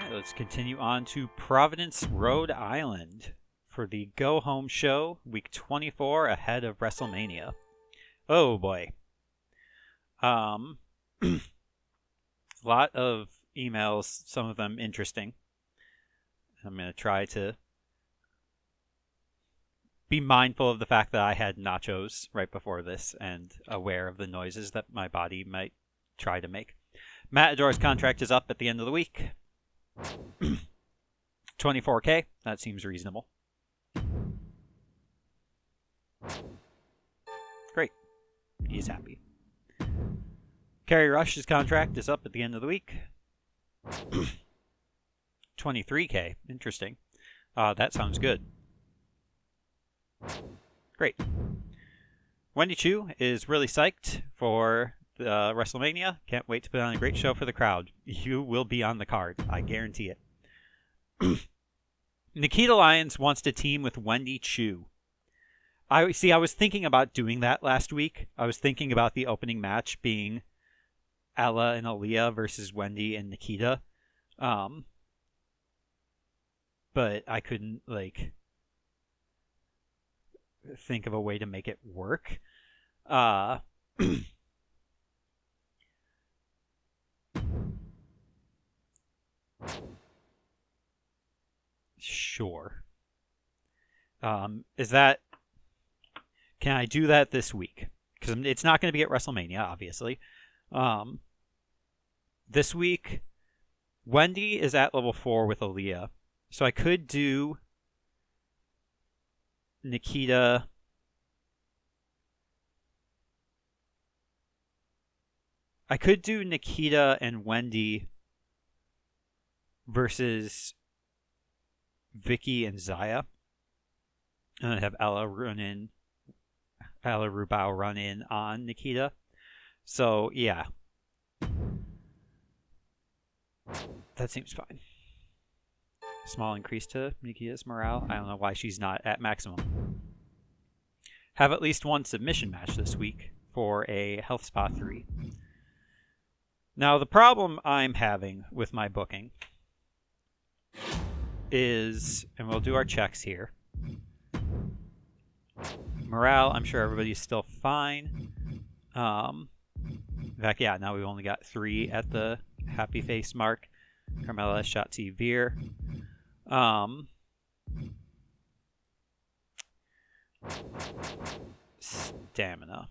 right, let's continue on to Providence, Rhode Island for the Go Home Show, week 24 ahead of Wrestlemania. Oh boy. A lot of emails, some of them interesting. I'm going to try to be mindful of the fact that I had nachos right before this and aware of the noises that my body might try to make. Matador's contract is up at the end of the week. $24K, that seems reasonable. Great. He's happy. Kerry Rush's contract is up at the end of the week. $23K, interesting. That sounds good. Great. Wendy Choo is really psyched for WrestleMania. Can't wait to put on a great show for the crowd. You will be on the card. I guarantee it. Nikita Lyons wants to team with Wendy Choo. I was thinking about doing that last week. I was thinking about the opening match being Ella and Aliyah versus Wendy and Nikita. But I couldn't, think of a way to make it work. Sure. Can I do that this week? Because it's not going to be at WrestleMania, obviously. This week, Wendy is at level 4 with Aliyah. So I could do Nikita. I could do Nikita and Wendy versus Vicki and Xia. And then have Ella Rubao run in on Nikita. So, yeah. That seems fine. Small increase to Nikita's morale. I don't know why she's not at maximum. Have at least one submission match this week for a Health Spa 3. Now, the problem I'm having with my booking is, and we'll do our checks here. Morale, I'm sure everybody's still fine. In fact, yeah, now we've only got 3 at the happy face mark. Carmella, Shotzi, Veer. Stamina.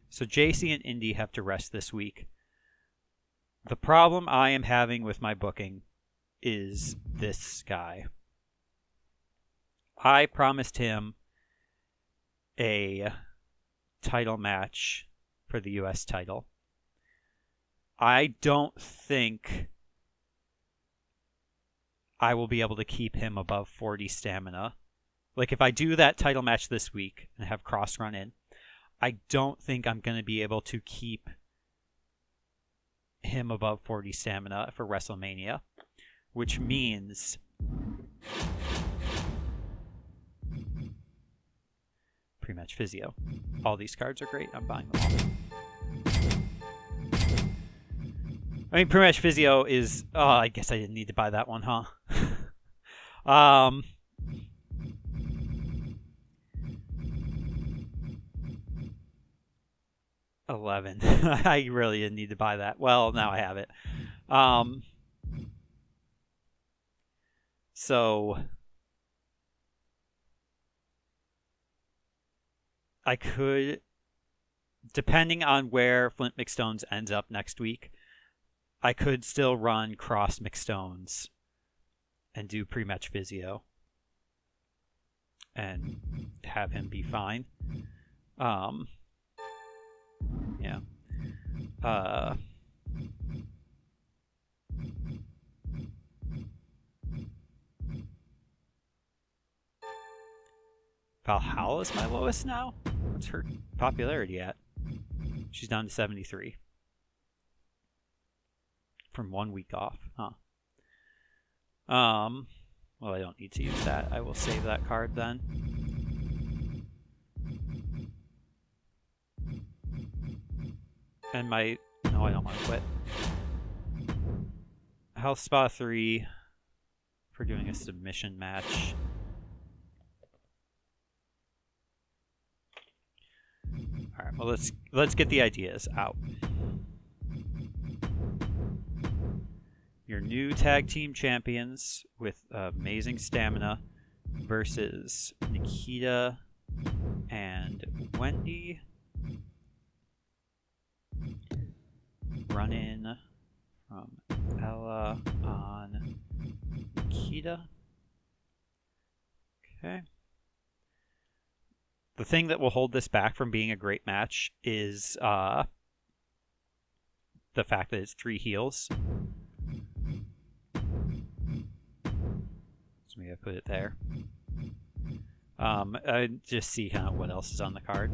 So Jacy and Indi have to rest this week. The problem I am having with my booking is this guy. I promised him a title match for the US title. I don't think I will be able to keep him above 40 stamina. If I do that title match this week and have Kross run in, I don't think I'm going to be able to keep him above 40 stamina for WrestleMania, which means pre-match physio. All these cards are great. I'm buying them all. I mean, pre-match physio is... Oh, I guess I didn't need to buy that one, huh? 11. I really didn't need to buy that. Well, now I have it. So I could, depending on where Flint McStones ends up next week, I could still run Kross McStones and do pre-match physio and have him be fine. Yeah. Valhalla's my lowest now? What's her popularity at? She's down to 73. From 1 week off, huh? Well, I don't need to use that. I will save that card then. And no, I don't want to quit. Health Spa 3 for doing a submission match. All right, well let's get the ideas out. Your new tag team champions with amazing stamina versus Nikita and Wendy. Run in from Ella on Nikita. Okay. The thing that will hold this back from being a great match is the fact that it's 3 heels. So maybe I put it there. I just see kind of what else is on the card.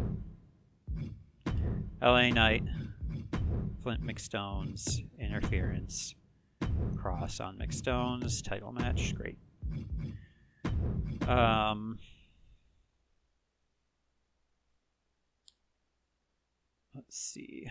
LA Knight, Flint McStones, interference, Kross on McStones, title match, great. Let's see.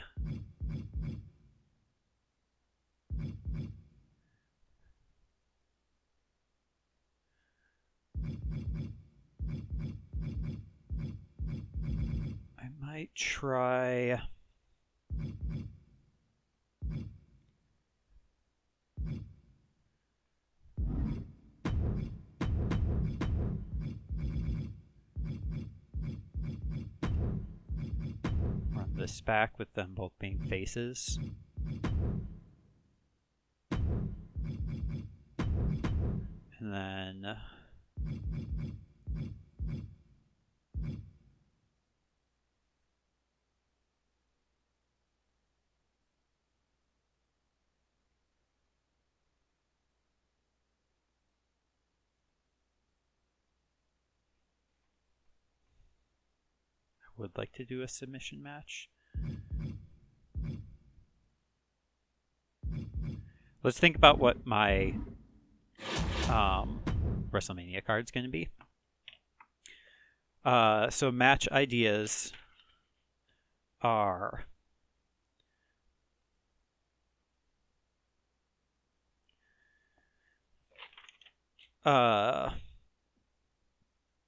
I might try run this back with them both being faces. And then I would like to do a submission match. Let's think about what my Wrestlemania card's going to be. So match ideas are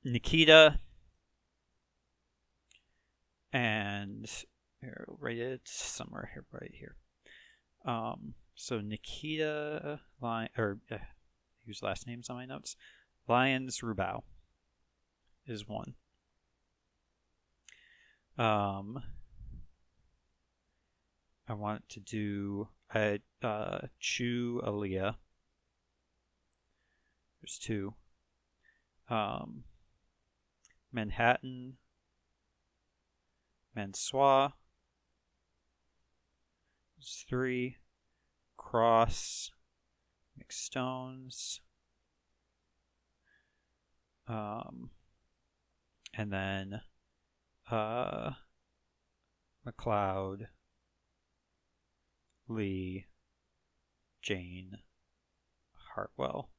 Nikita and here, I'll write it somewhere here, right here. So Nikita use last names on my notes. Lyons Rubao is one. I want to do Choo Aliyah. There's 2. Manhattan Mansoor. There's 3. Kross McStones. And then MacLeod, Lee, Jayne, Hartwell.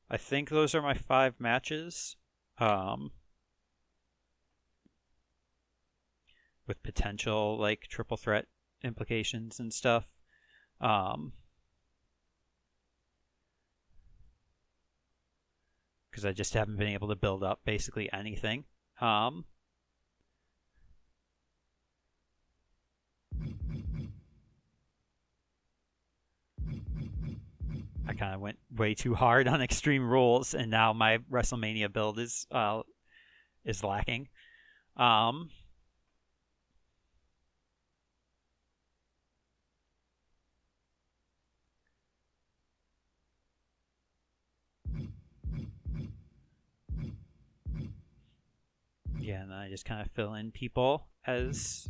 I think those are my 5 matches. With potential like triple threat implications and stuff. Because I just haven't been able to build up basically anything. I kind of went way too hard on Extreme Rules, and now my WrestleMania build is lacking. Yeah, and then I just kind of fill in people as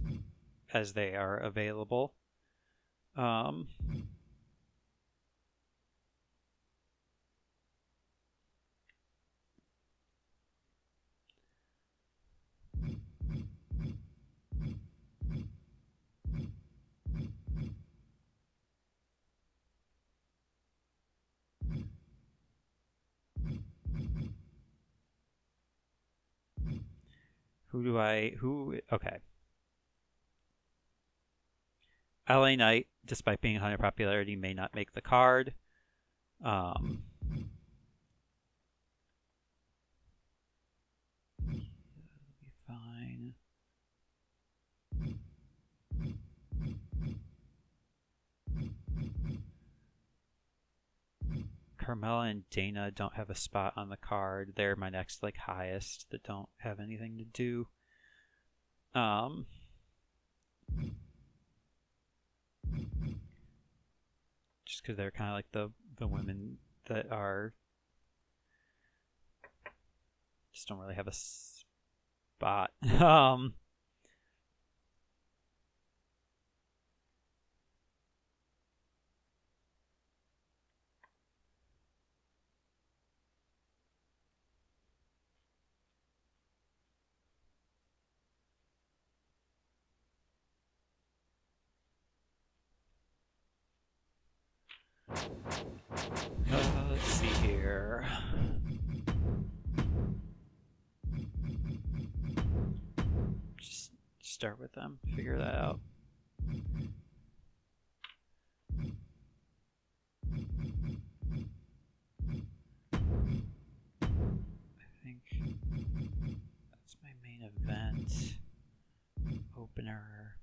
they are available. Okay. LA Knight, despite being 100 popularity, may not make the card. Be fine. Carmella and Dana don't have a spot on the card. They're my next highest that don't have anything to do. Just because they're kind of the women that are just don't really have a spot. Let's see here. Just start with them. Figure that out. I think that's my main event. Opener.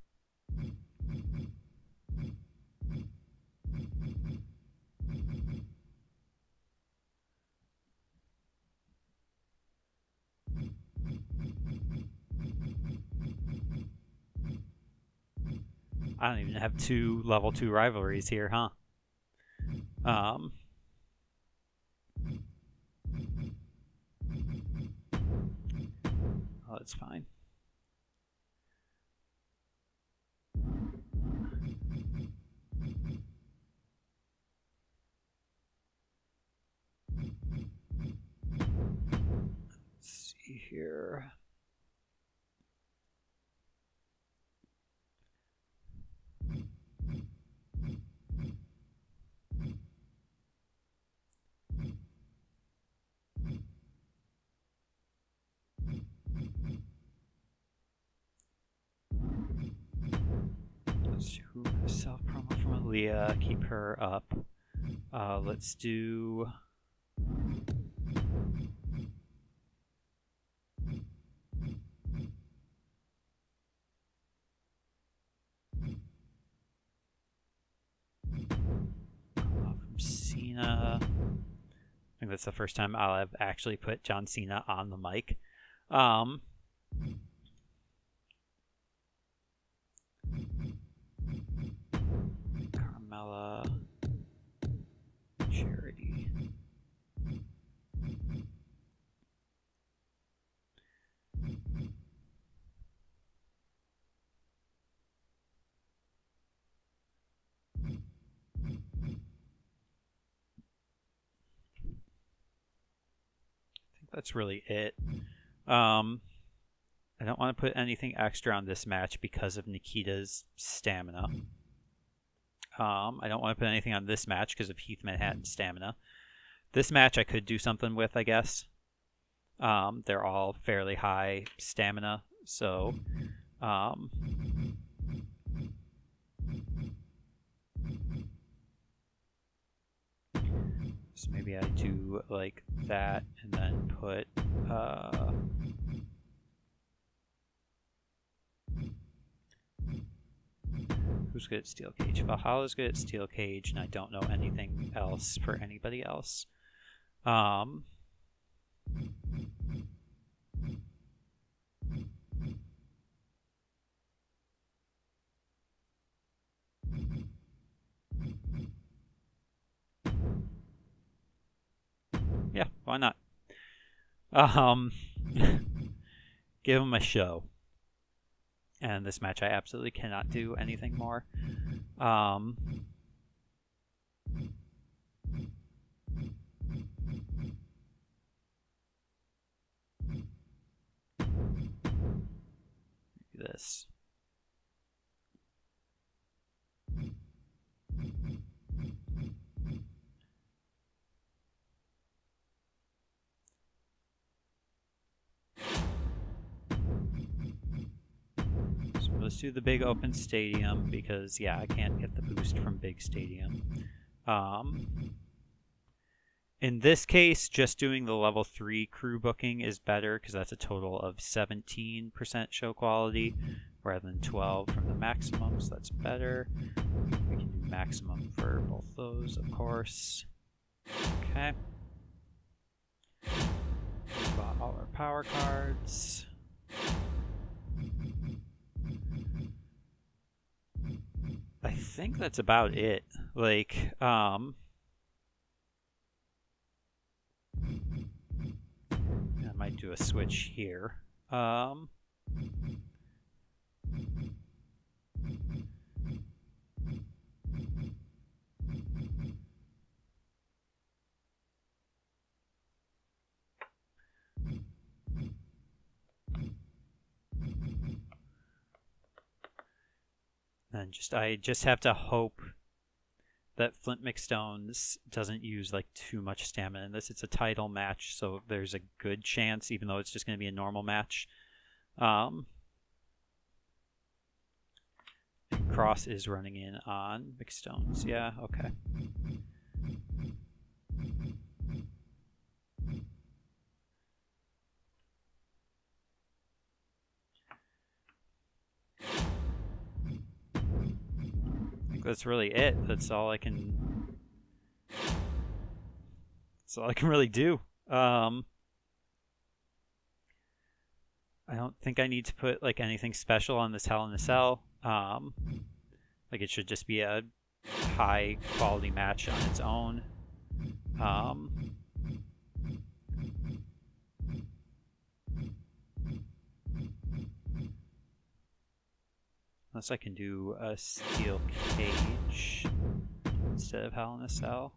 I don't even have 2 level 2 rivalries here, huh? Oh, that's fine. Let's see here. Let's do a self promo from Aliyah. Keep her up. Let's do. From Cena. I think that's the first time I'll have actually put John Cena on the mic. Carmella. Charity. That's really it. I don't want to put anything extra on this match because of Nikita's stamina. I don't want to put anything on this match because of Heath Manhattan's stamina. This match I could do something with, I guess. They're all fairly high stamina, so so maybe I do like that and then put who's good at steel cage? Valhalla's good at steel cage, and I don't know anything else for anybody else. Yeah, why not? Give them a show. And this match I absolutely cannot do anything more. This. let's do the big open stadium because, yeah, I can't get the boost from big stadium. In this case, just doing the level 3 crew booking is better because that's a total of 17% show quality rather than 12 from the maximum, so that's better. We can do maximum for both those, of course. Okay. Bought all our power cards. I think that's about it. Like, I might do a switch here. And I just have to hope that Flint McStones doesn't use like too much stamina in this. It's a title match, so there's a good chance, even though it's just going to be a normal match. Kross is running in on McStones. Yeah, okay. That's really it. That's all I can really do. I don't think I need to put like anything special on this Hell in a Cell. Like it should just be a high quality match on its own. Unless I can do a steel cage instead of Hell in a Cell.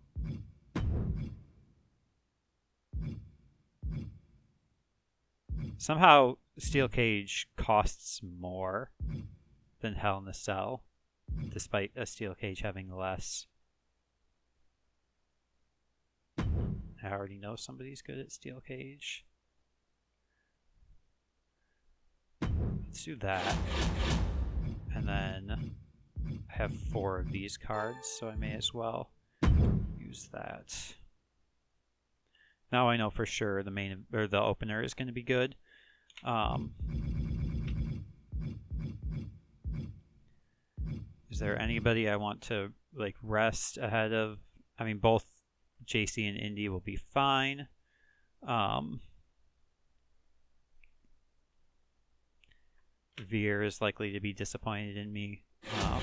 Somehow, steel cage costs more than Hell in a Cell, despite a steel cage having less. I already know somebody's good at steel cage. Let's do that. And then I have 4 of these cards, so I may as well use that. Now I know for sure the main or the opener is going to be good. Is there anybody I want to like rest ahead of? I mean, both Jacy and Indi will be fine. Veer is likely to be disappointed in me. I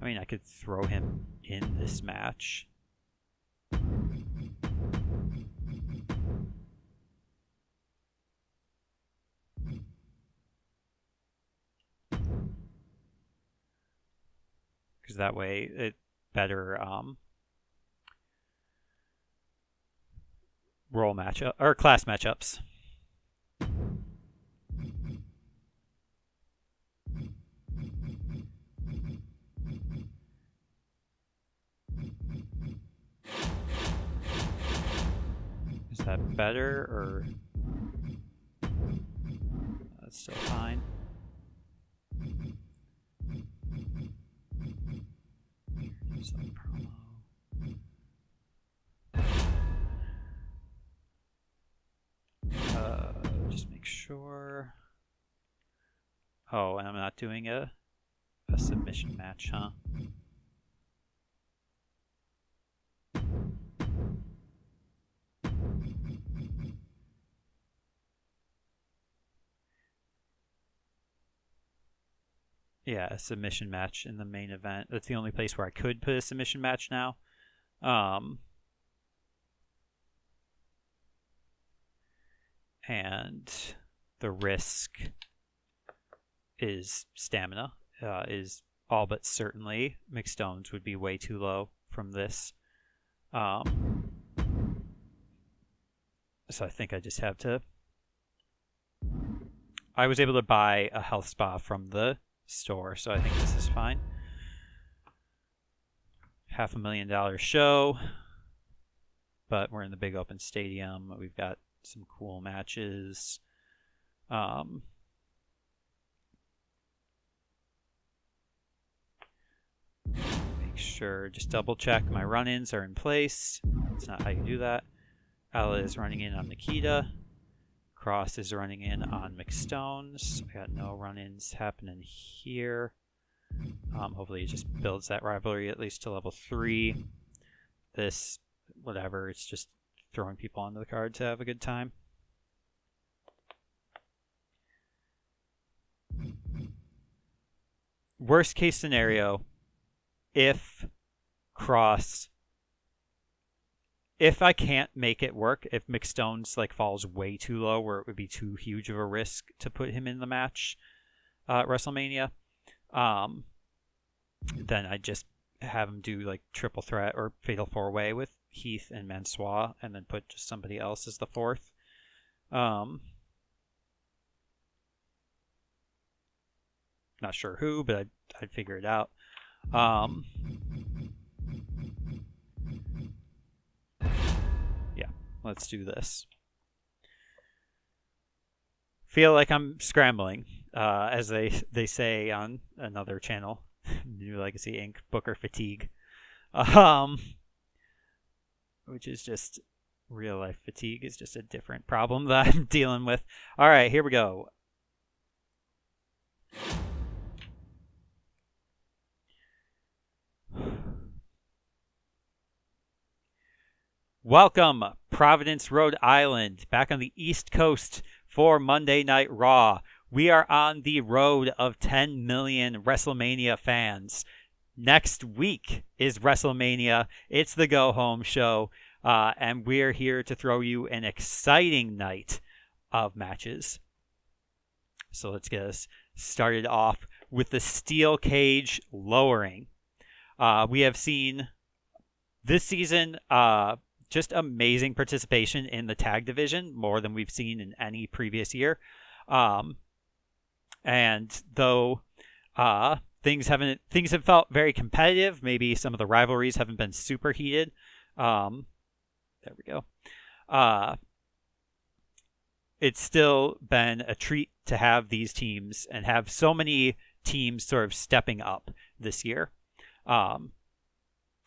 mean, I could throw him in this match. Because that way it better role matchup or class matchups. Is that better or that's still fine? Use that promo. Just make sure. Oh, and I'm not doing a submission match, huh? Yeah, a submission match in the main event. That's the only place where I could put a submission match now. And the risk is stamina. Is all but certainly McStones would be way too low from this. So I think I just have to... I was able to buy a health spa from the store, so I think this is fine. $500,000 show, but we're in the big open stadium. We've got some cool matches. sure, just double check my run-ins are in place. That's not how you do that. Aliyah is running in on Nikita. Kross is running in on McStones. I got no run-ins happening here. Hopefully it just builds that rivalry at least to level 3. This, whatever, it's just throwing people onto the card to have a good time. Worst case scenario, if I can't make it work, if McStones like falls way too low where it would be too huge of a risk to put him in the match at WrestleMania, then I just have him do like triple threat or fatal 4-way with Heath and Mansoor, and then put just somebody else as the 4th. Not sure who, but I'd figure it out. Yeah, let's do this. Feel like I'm scrambling, as they say on another channel, New Legacy Inc. Booker fatigue, which is just real life fatigue is just a different problem that I'm dealing with. All right, here we go. Welcome, Providence, Rhode Island, back on the East Coast for Monday Night Raw. We are on the road of 10 million WrestleMania fans. Next week is WrestleMania. It's the go-home show, and we're here to throw you an exciting night of matches. So let's get us started off with the steel cage lowering. We have seen this season just amazing participation in the tag division, more than we've seen in any previous year. And though things have felt very competitive, maybe some of the rivalries haven't been super heated. There we go. It's still been a treat to have these teams and have so many teams sort of stepping up this year.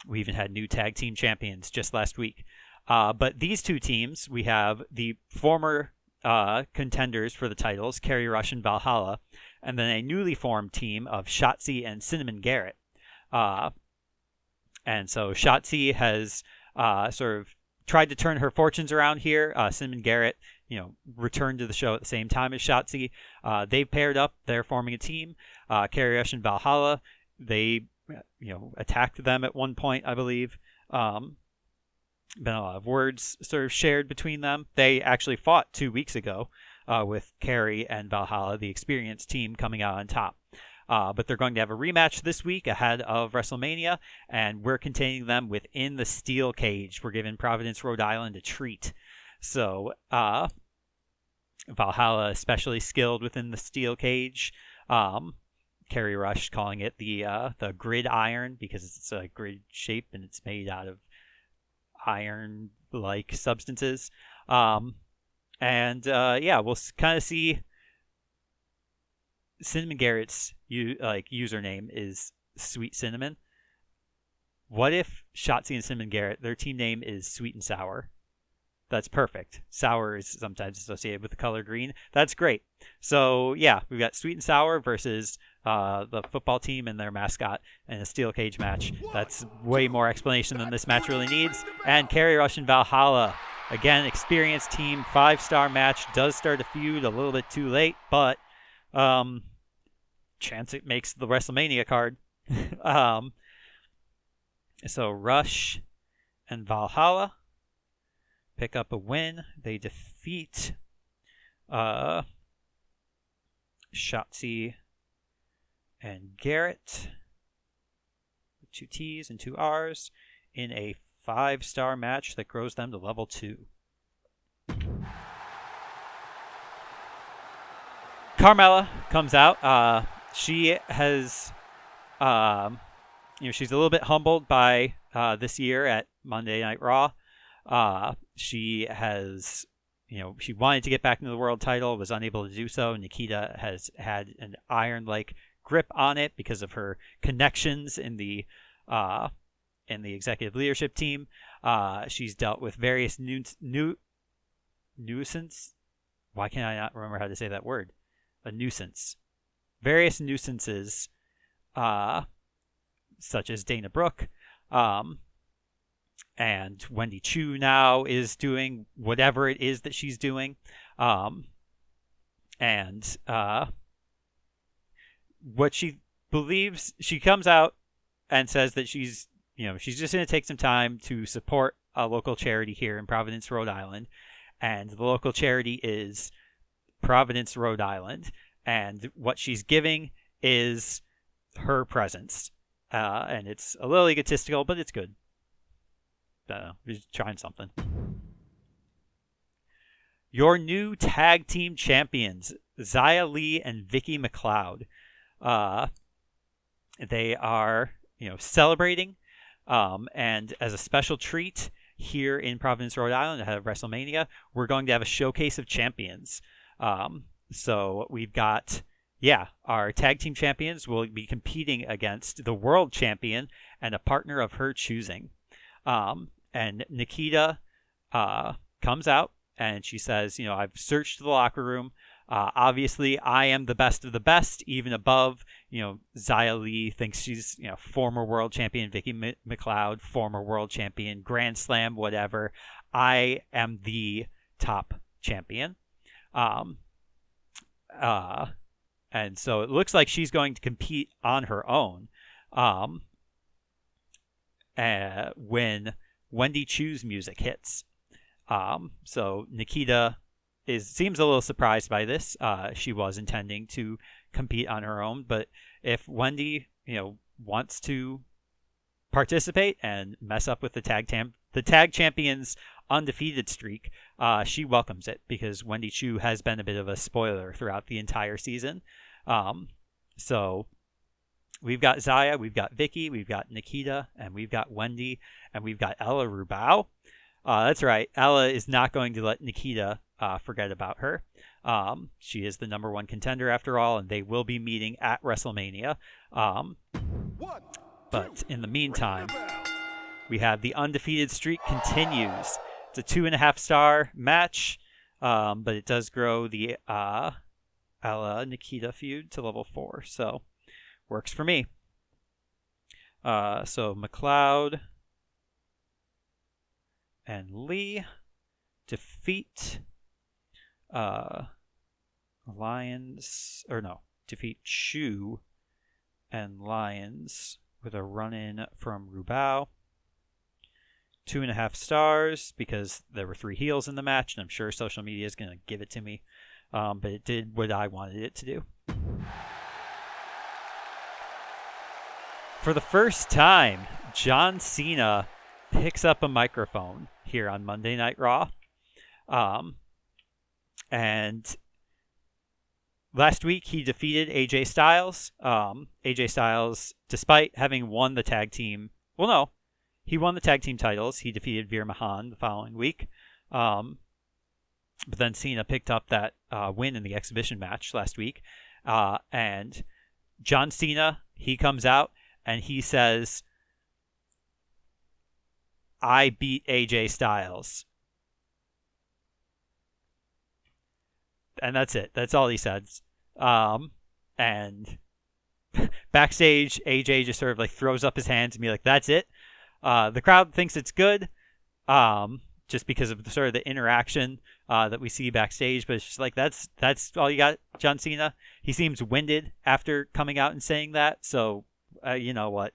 We even had new tag team champions just last week. But these two teams, we have the former contenders for the titles, Karrion Kross and Valhalla, and then a newly formed team of Shotzi and Cinnamon Garrett. And so Shotzi has sort of tried to turn her fortunes around here. Cinnamon Garrett, returned to the show at the same time as Shotzi. They've paired up. They're forming a team. Karrion Kross and Valhalla, they attacked them at one point, I believe. Been a lot of words sort of shared between them. They actually fought 2 weeks ago with Karrion and Valhalla, the experienced team, coming out on top. But they're going to have a rematch this week ahead of WrestleMania, and we're containing them within the steel cage. We're giving Providence, Rhode Island a treat. So Valhalla especially skilled within the steel cage. Karrion Kross calling it the grid iron because it's a grid shape and it's made out of iron-like substances. We'll kind of see Cinnamon Garrett's username is Sweet Cinnamon. What if Shotzi and Cinnamon Garrett, their team name is Sweet and Sour? That's perfect. Sour is sometimes associated with the color green. That's great. So, yeah, we've got Sweet and Sour versus the football team and their mascot in a steel cage match. That's way more explanation than this match really needs. And Karrion Kross and Valhalla, again, experienced team, 5-star match. Does start a feud a little bit too late, but chance it makes the WrestleMania card. So Rush and Valhalla pick up a win. They defeat Shotzi and Garrett with 2 T's and 2 R's in a 5-star match that grows them to level 2. Carmella comes out. She has, she's a little bit humbled by this year at Monday Night Raw. She has, she wanted to get back into the world title, was unable to do so. Nikita has had an iron-like grip on it because of her connections in the in the executive leadership team. She's dealt with various nuisance. Why can I not remember how to say that word? A nuisance. Various nuisances, such as Dana Brooke, and Wendy Choo now is doing whatever it is that she's doing. And what she believes, she comes out and says that she's just going to take some time to support a local charity here in Providence, Rhode Island. And the local charity is Providence, Rhode Island. And what she's giving is her presence. And it's a little egotistical, but it's good. Just trying something. Your new tag team champions, Xia Li and Vicki MacLeod. They are, celebrating. And as a special treat here in Providence, Rhode Island, ahead of Wrestlemania, we're going to have a showcase of champions. So we've got, our tag team champions will be competing against the world champion and a partner of her choosing. And Nikita comes out and she says, I've searched the locker room. Obviously, I am the best of the best, even above, Xia Li thinks she's, former world champion, Vicki MacLeod, former world champion, Grand Slam, whatever. I am the top champion. And so it looks like she's going to compete on her own. When Wendy Choo's music hits. So Nikita seems a little surprised by this. She was intending to compete on her own, but if Wendy, wants to participate and mess up with the tag champions undefeated streak, she welcomes it because Wendy Choo has been a bit of a spoiler throughout the entire season. So we've got Xia, we've got Vicki, we've got Nikita, and we've got Wendy, and we've got Ella Rubao. That's right. Ella is not going to let Nikita forget about her. She is the number one contender after all, and they will be meeting at WrestleMania. But in the meantime, we have the undefeated streak continues. It's a 2.5-star match, but it does grow the Ella-Nikita feud to level 4, so works for me. So MacLeod and Lee defeat defeat Choo and Lions with a run-in from Rubao. 2.5 stars because there were 3 heels in the match, and I'm sure social media is going to give it to me. But it did what I wanted it to do. For the first time, John Cena picks up a microphone here on Monday Night Raw. And last week he defeated AJ Styles. AJ Styles, despite having won the tag team... Well, no. He won the tag team titles. He defeated Veer Mahaan the following week. But then Cena picked up that win in the exhibition match last week. And John Cena, he comes out and he says, I beat AJ Styles. And that's it. That's all he says. And backstage, AJ just sort of throws up his hands and be like, that's it. The crowd thinks it's good, just because of sort of the interaction that we see backstage. But it's just that's all you got, John Cena. He seems winded after coming out and saying that. So, you know what?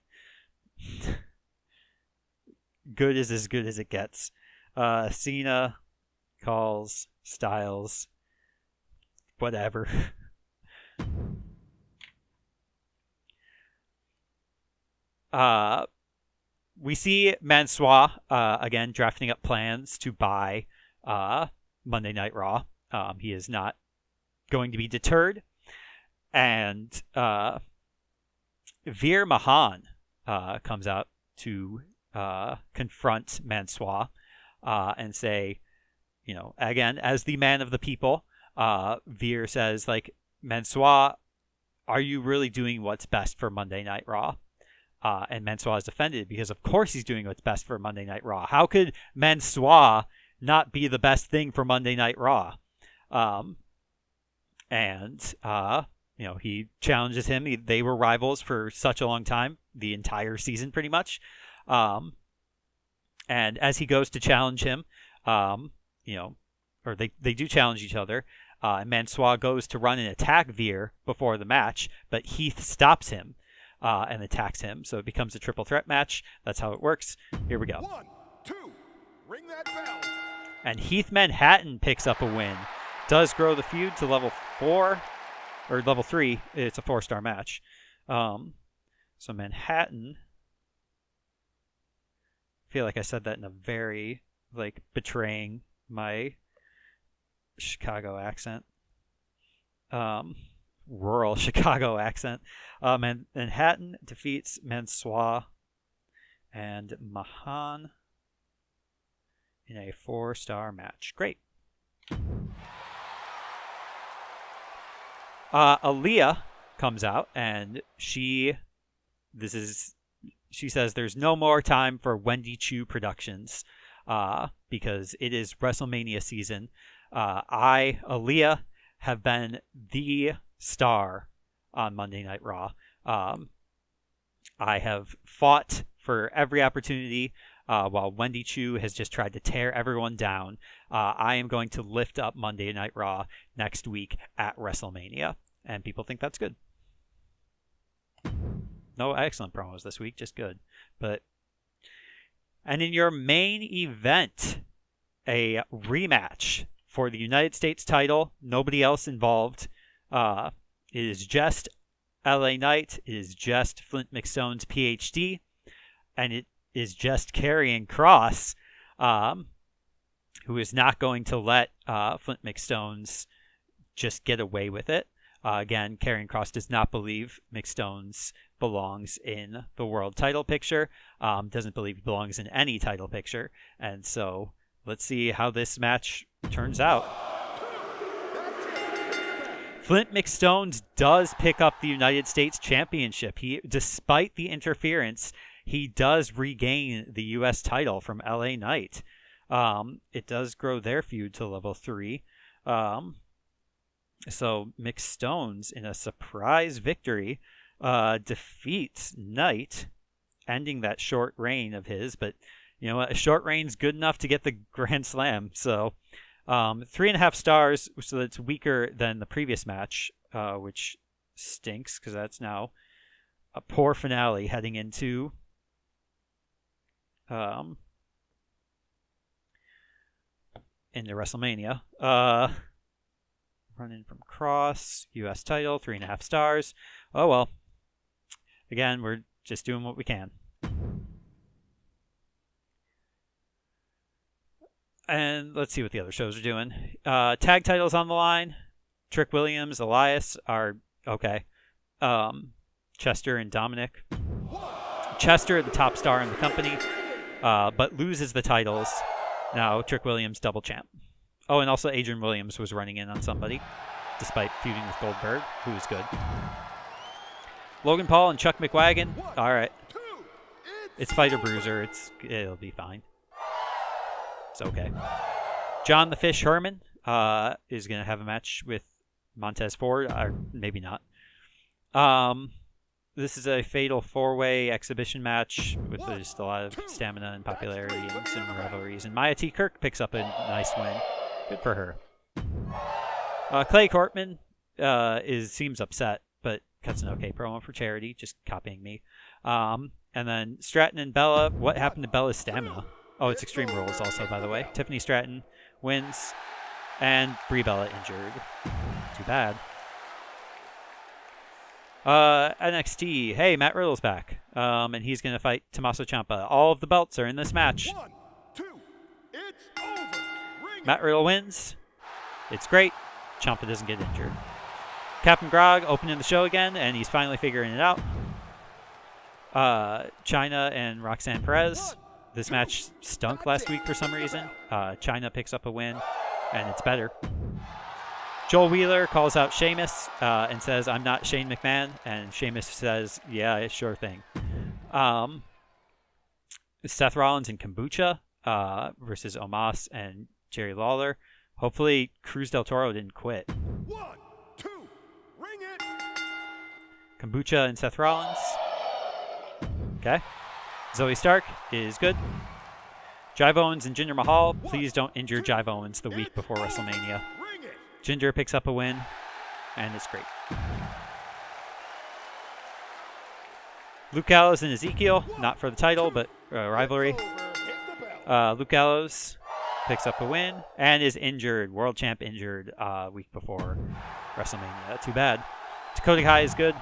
Good is as good as it gets. Cena calls Styles whatever. We see Mansoor again drafting up plans to buy Monday Night Raw. He is not going to be deterred. And Veer Mahaan comes out to confront Mansoor and say, again, as the man of the people, Veer says, Mansoor, are you really doing what's best for Monday Night Raw? And And Mansoor is offended because, of course, he's doing what's best for Monday Night Raw. How could Mansoor not be the best thing for Monday Night Raw? He challenges him. They were rivals for such a long time, the entire season pretty much. And as he goes to challenge him, or they do challenge each other. And Mansoor goes to run an attack veer before the match, but Heath stops him and attacks him. So it becomes a triple threat match. That's how it works. Here we go. 1, 2, ring that bell. And Heath Manhattan picks up a win. Does grow the feud to level 4 or level 3. It's a 4-star match. So Manhattan. I feel like I said that in a very betraying my Chicago accent. Rural Chicago accent. Manhattan defeats Mansoor and Mahan in a 4-star match. Great. Aliyah comes out and she says there's no more time for Wendy Choo Productions because it is WrestleMania season. Aliyah, have been the star on Monday Night Raw. I have fought for every opportunity while Wendy Choo has just tried to tear everyone down. I am going to lift up Monday Night Raw next week at WrestleMania. And people think that's good. No excellent promos this week, just good. And in your main event, a rematch for the United States title, nobody else involved. It is just LA Knight. It is just Flint McStones Ph.D. And it is just Karrion Kross, who is not going to let Flint McStones just get away with it. Again, Karrion Kross does not believe McStones belongs in the world title picture. Doesn't believe he belongs in any title picture. And so let's see how this match turns out. Flint McStones does pick up the United States Championship. Despite the interference, he does regain the U.S. title from LA Knight. It does grow their feud to level 3. So McStones, in a surprise victory, defeats Knight, ending that short reign of his. But you know what? A short reign's good enough to get the Grand Slam. So 3.5 stars, so that's weaker than the previous match, which stinks because that's now a poor finale heading into WrestleMania. Running from Kross, U.S. title, 3.5 stars. Oh well. Again, we're just doing what we can. And let's see what the other shows are doing. Tag titles on the line. Trick Williams, Elias are okay. Chester and Dominic. Chester, the top star in the company, but loses the titles. Now Trick Williams, double champ. Oh, and also Adrian Williams was running in on somebody, despite feuding with Goldberg, who was good. Logan Paul and Chuck McWagon. All right. It's Fighter Bruiser. It'll be fine. It's okay. John the Fish Herman is going to have a match with Montez Ford, or maybe not. This is a fatal 4-way exhibition match with just a lot of stamina and popularity and some rivalries. And Maya T. Kirk picks up a nice win. Good for her. Clay Cortman seems upset, but cuts an okay promo for charity, just copying me. And then Stratton and Bella. What happened to Bella's stamina? Oh, it's Extreme Rules also, by the way. Tiffany Stratton wins, and Brie Bella injured. Too bad. NXT. Hey, Matt Riddle's back. And he's going to fight Tommaso Ciampa. All of the belts are in this match. 1, 2, it's over. Matt Riddle wins. It's great. Ciampa doesn't get injured. Captain Grog opening the show again, and he's finally figuring it out. Chyna and Roxanne Perez. This match stunk last week for some reason. Chyna picks up a win, and it's better. Joel Wheeler calls out Sheamus and says, "I'm not Shane McMahon." And Sheamus says, "Yeah, sure thing." Seth Rollins and Kombucha versus Omos and Jerry Lawler. Hopefully Cruz del Toro didn't quit. 1, 2, ring it. Kombucha and Seth Rollins. Okay. Zoe Stark is good. Jive Owens and Jinder Mahal. Please don't injure Jive Owens the week before WrestleMania. Ring it. Jinder picks up a win, and it's great. Luke Gallows and Ezekiel, not for the title, but rivalry. Over. Hit the bell. Luke Gallows picks up a win and is injured, world champ injured week before WrestleMania. Too bad. Dakota Kai is good.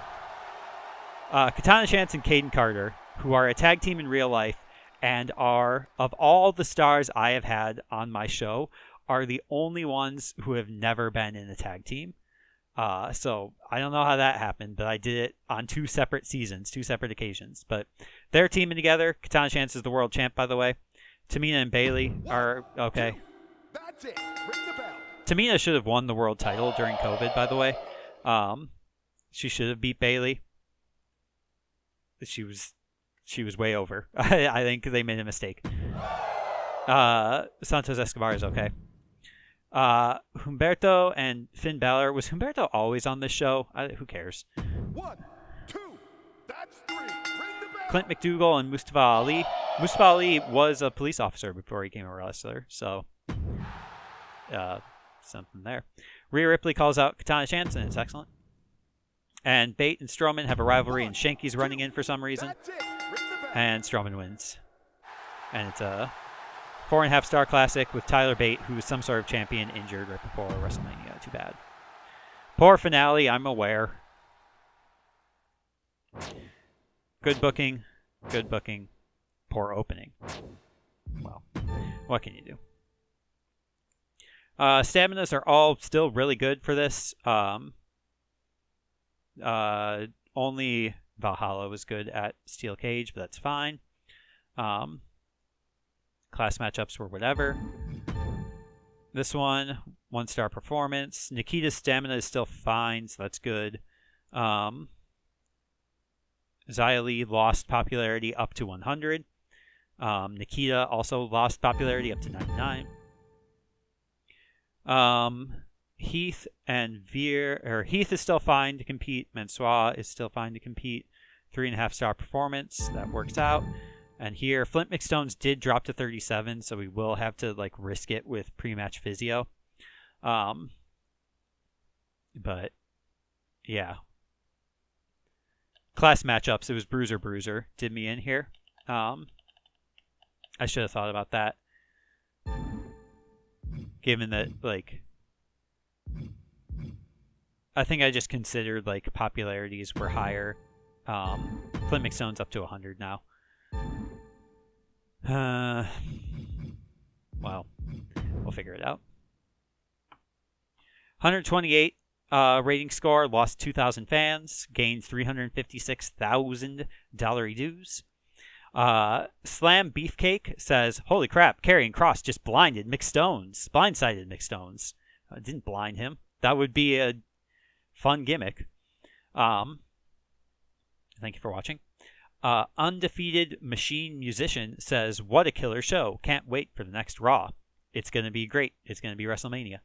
Katana Chance and Caden Carter, who are a tag team in real life and are, of all the stars I have had on my show, are the only ones who have never been in a tag team. So I don't know how that happened, but I did it on 2 separate seasons, 2 separate occasions. But they're teaming together. Katana Chance is the world champ, by the way. Tamina and Bailey are okay. That's it. Ring the bell. Tamina should have won the world title during COVID, by the way. She should have beat Bailey. She was way over. I think they made a mistake. Santos Escobar is okay. Humberto and Finn Balor. Was Humberto always on this show? Who cares? 1, 2, that's 3. Ring the bell. Clint McDougal and Mustafa Ali. Mustafa Ali was a police officer before he became a wrestler, so something there. Rhea Ripley calls out Katana Chance, and it's excellent. And Bate and Strowman have a rivalry, and Shanky's running in for some reason. That's it. Ring the bell. And Strowman wins. And it's a 4.5-star classic with Tyler Bate, who is some sort of champion, injured right before WrestleMania. Too bad. Poor finale, I'm aware. Good booking. Good booking. Poor opening. Well, what can you do? Staminas are all still really good for this. Only Valhalla was good at Steel Cage, but that's fine. Class matchups were whatever. This one, 1-star performance. Nikita's stamina is still fine, so that's good. Xia Li lost popularity up to 100. Nikita also lost popularity up to 99. Heath and Heath is still fine to compete. Mansoor is still fine to compete. 3.5-star performance. That works out. And here, Flint McStones did drop to 37, so we will have to risk it with pre-match physio. But yeah. Class matchups, it was Bruiser did me in here. I should have thought about that. Given that, I think I just considered, popularities were higher. Flint McStone's up to 100 now. Well, we'll figure it out. 128 rating score, lost 2,000 fans, gained $356,000 dues. Slam Beefcake says, "Holy crap, Karrion Kross just blindsided McStones. Didn't blind him. That would be a fun gimmick." Thank you for watching. Undefeated Machine Musician says, "What a killer show. Can't wait for the next Raw. It's going to be great. It's going to be WrestleMania."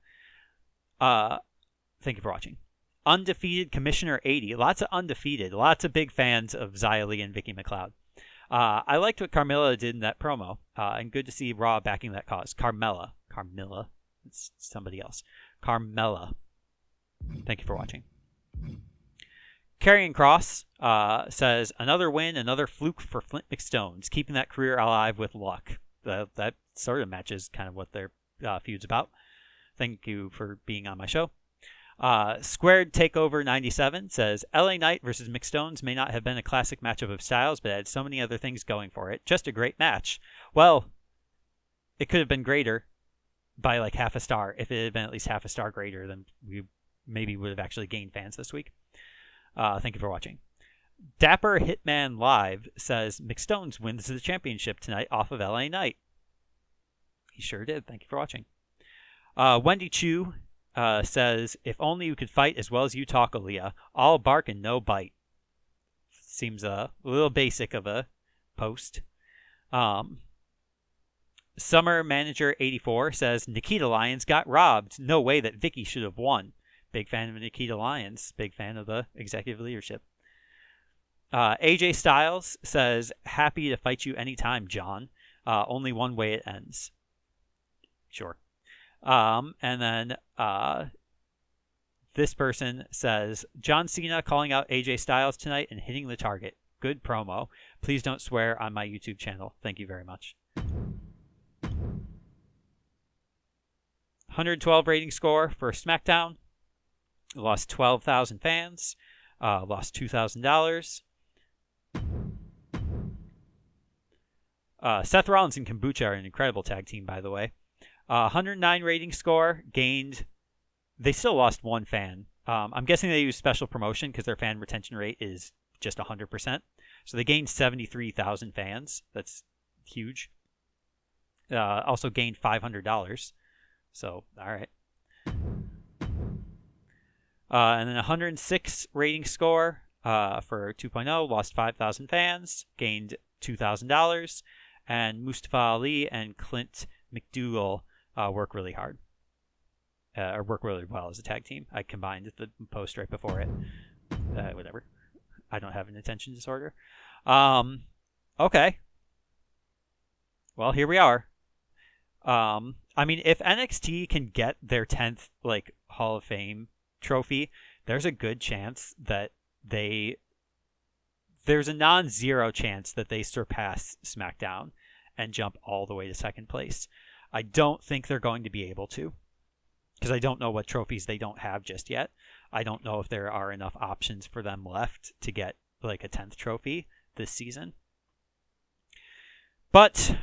Thank you for watching. Undefeated Commissioner 80. Lots of undefeated. Lots of big fans of Xia Li and Vicki MacLeod. I liked what Carmella did in that promo. And good to see Raw backing that cause. Carmella. It's somebody else. Carmella. Thank you for watching. Karrion Kross says, "Another win, another fluke for Flint McStones, keeping that career alive with luck." That sort of matches kind of what their feud's about. Thank you for being on my show. Squared Takeover 97 says, "LA Knight versus McStones may not have been a classic matchup of styles, but it had so many other things going for it. Just a great match." Well, it could have been greater by half a star. If it had been at least half a star greater, then we maybe would have actually gained fans this week. Thank you for watching. Dapper Hitman Live says, "McStones wins the championship tonight off of LA Knight." He sure did. Thank you for watching. Wendy Choo says, "If only you could fight as well as you talk, Aliyah. All bark and no bite." seems a little basic of a post. Summer Manager 84 says Nikita Lyons got robbed. No way that Vicki should have won. Big fan of Nikita Lyons. Big fan of the executive leadership. AJ Styles says, happy to fight you anytime, John. Only one way it ends. Sure. And then this person says, John Cena calling out AJ Styles tonight and hitting the target. Good promo. Please don't swear on my YouTube channel. Thank you very much. 112 rating score for SmackDown. Lost 12,000 fans. Lost $2,000. Seth Rollins and Kombucha are an incredible tag team, by the way. 109 rating score. Gained. They still lost one fan. I'm guessing they use special promotion because their fan retention rate is just 100%. So they gained 73,000 fans. That's huge. Also gained $500. So, all right. And then 106 rating score for 2.0. Lost 5,000 fans. Gained $2,000. And Mustafa Ali and Clint McDougal work really hard. Or work really well as a tag team. I combined the post right before it. Whatever. I don't have an attention disorder. Okay. Well, here we are. I mean, if NXT can get their 10th Hall of Fame trophy, there's a good chance that there's a non-zero chance that they surpass SmackDown and jump all the way to second place. I don't think they're going to be able to, because I don't know what trophies they don't have just yet. I don't know if there are enough options for them left to get a 10th trophy this season. But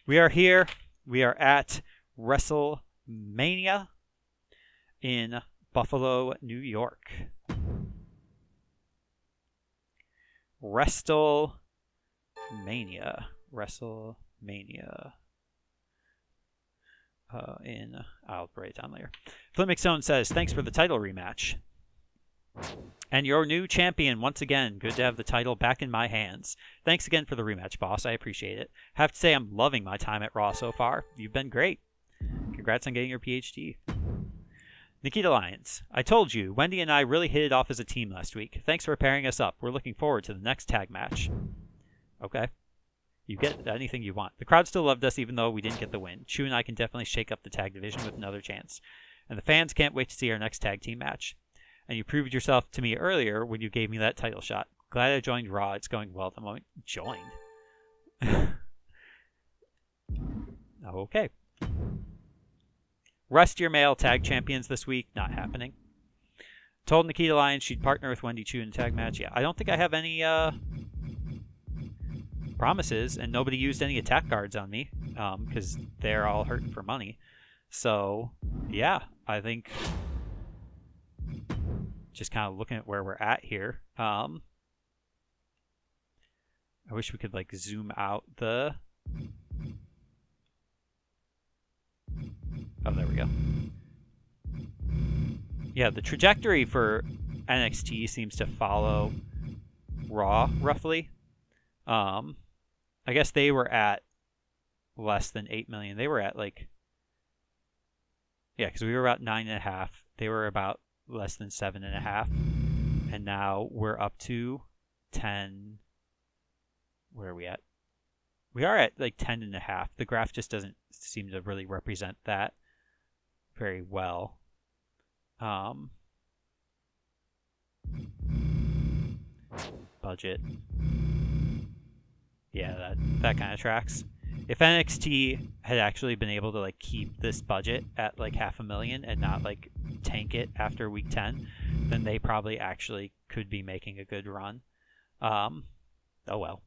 we are here. We are at Wrestlemania in Buffalo, New York. WrestleMania. I'll write it down later. Flint McStones says, thanks for the title rematch. And your new champion, once again. Good to have the title back in my hands. Thanks again for the rematch, boss. I appreciate it. Have to say I'm loving my time at Raw so far. You've been great. Congrats on getting your PhD. Nikita Lyons. I told you, Wendy and I really hit it off as a team last week. Thanks for pairing us up. We're looking forward to the next tag match. Okay. You get anything you want. The crowd still loved us even though we didn't get the win. Choo and I can definitely shake up the tag division with another chance. And the fans can't wait to see our next tag team match. And you proved yourself to me earlier when you gave me that title shot. Glad I joined Raw. It's going well at the moment. Joined? Okay. Rest your male tag champions this week. Not happening. Told Nikita Lyons she'd partner with Wendy Choo in a tag match. Yeah, I don't think I have any promises, and nobody used any attack cards on me because they're all hurting for money. So, yeah, I think just kind of looking at where we're at here. I wish we could zoom out the... Oh, there we go. Yeah, the trajectory for NXT seems to follow Raw, roughly. I guess they were at less than 8 million. They were at yeah, because we were about 9.5. They were about less than 7.5. And now we're up to 10. Where are we at? We are at 10.5. The graph just doesn't seem to really represent that very well. Budget. Yeah, that kind of tracks. If NXT had actually been able to keep this budget at $500,000 and not tank it after week 10, then they probably actually could be making a good run. Oh well.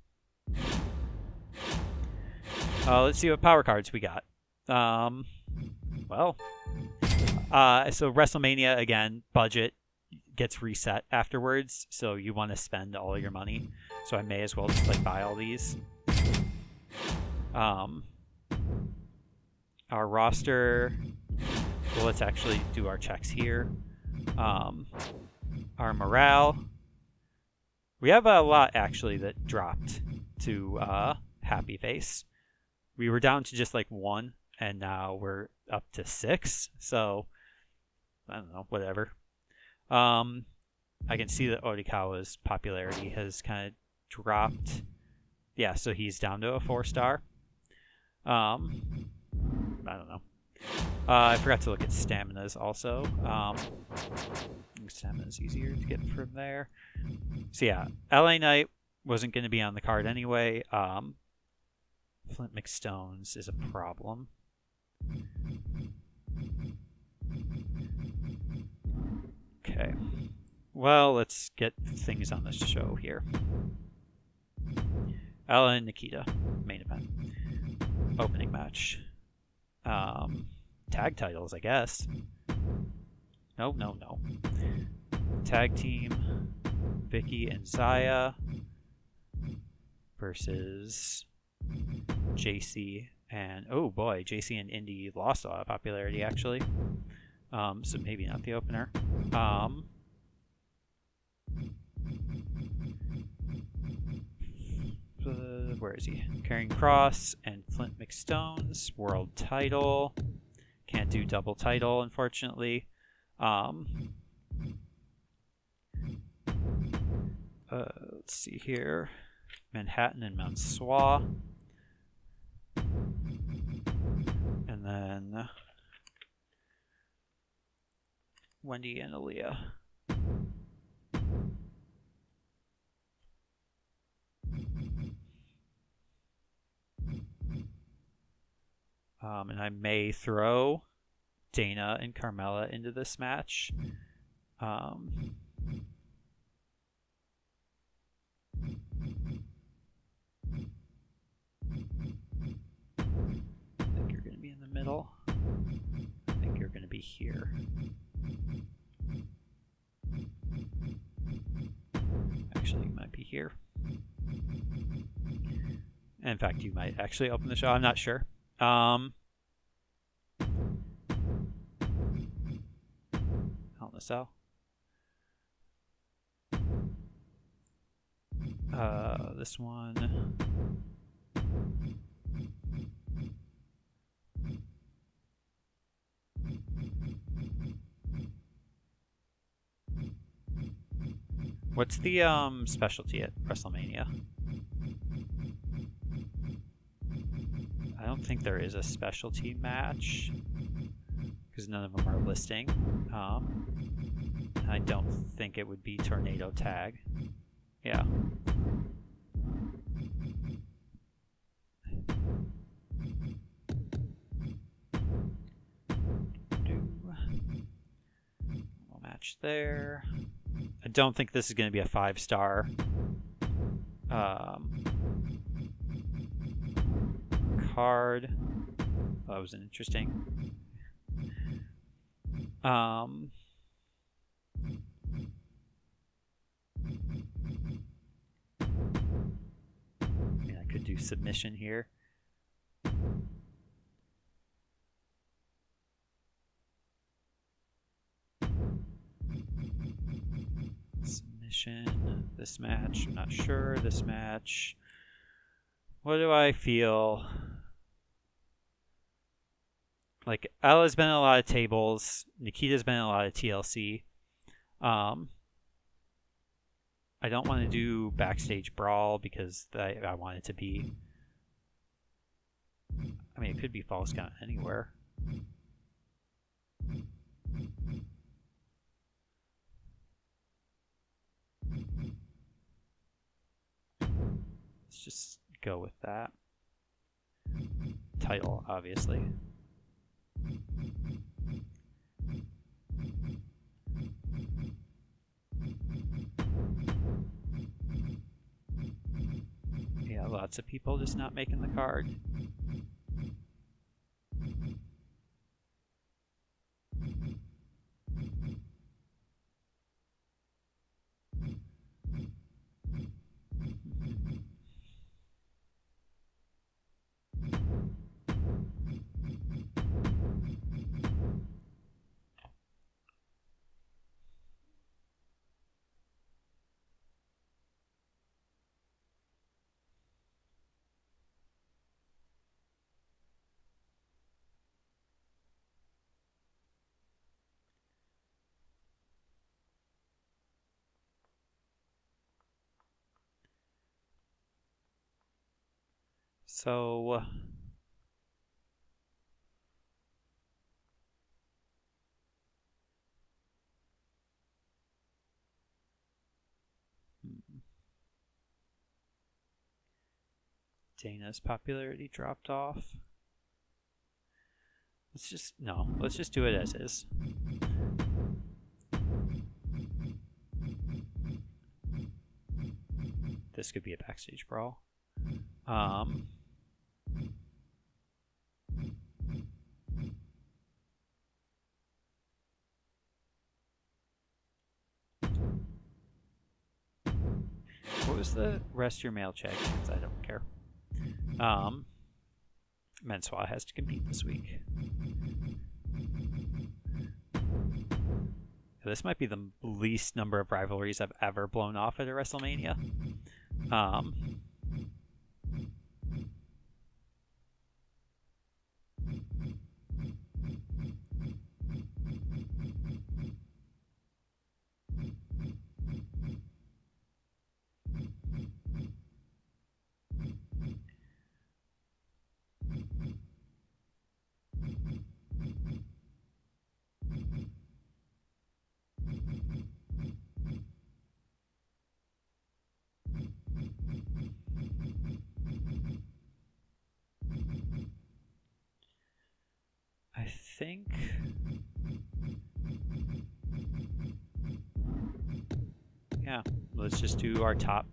Let's see what power cards we got. So WrestleMania, again, budget gets reset afterwards, so you want to spend all your money. So I may as well just buy all these. Our roster, well, let's actually do our checks here. Our morale, We have a lot, actually, that dropped to Happy Face. We were down to just like 1, and now we're up to 6. So, I don't know, whatever. I can see that Orikawa's popularity has kind of dropped. Yeah, so he's down to a 4-star. I don't know. I forgot to look at staminas also. Stamina's easier to get from there. So yeah, LA Knight wasn't going to be on the card anyway. Flint McStones is a problem. Okay. Well, let's get things on this show here. Ella and Nikita, main event. Opening match. Tag titles, I guess. No. Tag team. Vicki and Xia versus Jacy and... Oh boy, Jacy and Indi lost a lot of popularity, actually. So maybe not the opener. Where is he? Karrion Kross and Flint McStones, world title. Can't do double title, unfortunately. Let's see here. Manhattan and Mansoor. And then Wendy and Aliyah. And I may throw Dana and Carmella into this match. I think you're going to be in the middle. I think you're going to be here. Actually, you might be here. In fact, you might actually open the show. I'm not sure. Hell in a Cell. This one. What's the specialty at Wrestlemania? I don't think there is a specialty match because none of them are listing. I don't think it would be Tornado Tag. Yeah. Match there. I don't think this is going to be a 5-star. Card. That was interesting. I mean, I could do submission here. Submission. This match, I'm not sure. This match. What do I feel? Like, Ella's been in a lot of tables. Nikita's been in a lot of TLC. I don't want to do Backstage Brawl because I want it to be... I mean, it could be False Count Anywhere. Let's just go with that. Title, obviously. Yeah, lots of people just not making the card. So Dana's popularity dropped off. Let's just do it as is. This could be a backstage brawl. What was the rest your male champions? I don't care. Mansoor has to compete this week. This might be the least number of rivalries I've ever blown off at a Wrestlemania. I think yeah, let's just do our top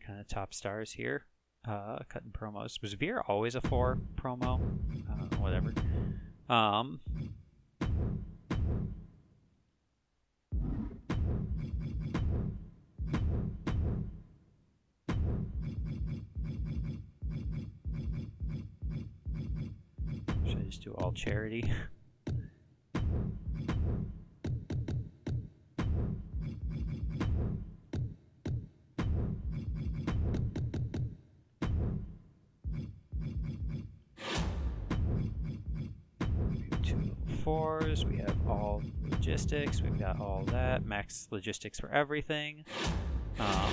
kind of top stars here. Cutting promos. Was Veer always a 4 promo? I don't know, whatever. Should I just do all charity? We have all logistics. We've got all that. Max logistics for everything. I'm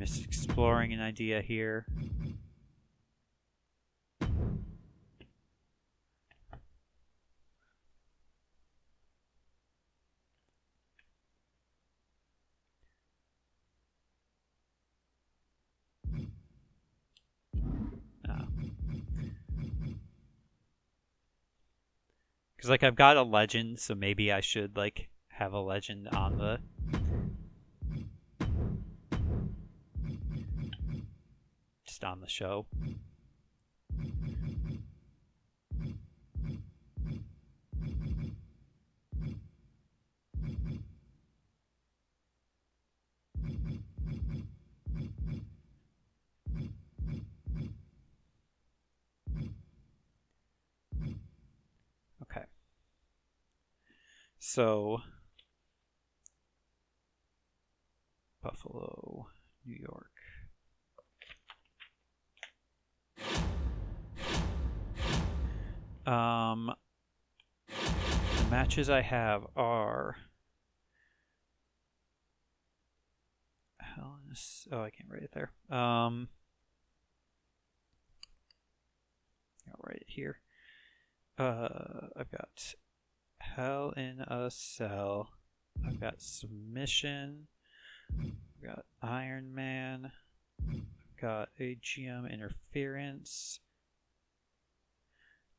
just exploring an idea here. Because, like, I've got a legend, so maybe I should, like, have a legend on the... just on the show. Okay. So, Buffalo, New York. The matches I have are... Oh, I can't write it there. I'll write it here. I've got Hell in a Cell. I've got Submission. I've got Iron Man. I've got AGM Interference.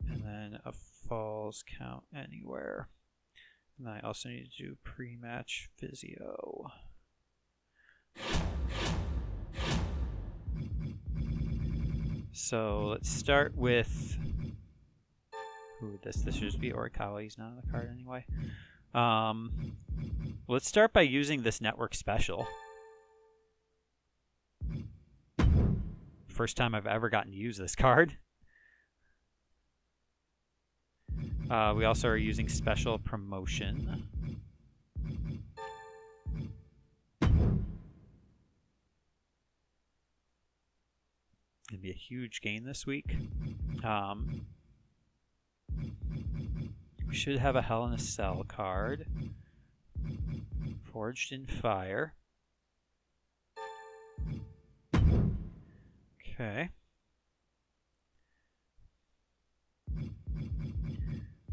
And then a Falls Count Anywhere. And I also need to do pre-match physio. So let's start with... Ooh, this should just be Orikawa. He's not on the card anyway. Let's start by using this network special. First time I've ever gotten to use this card. We also are using special promotion. Gonna be a huge gain this week. We should have a Hell in a Cell card. Forged in Fire. Okay.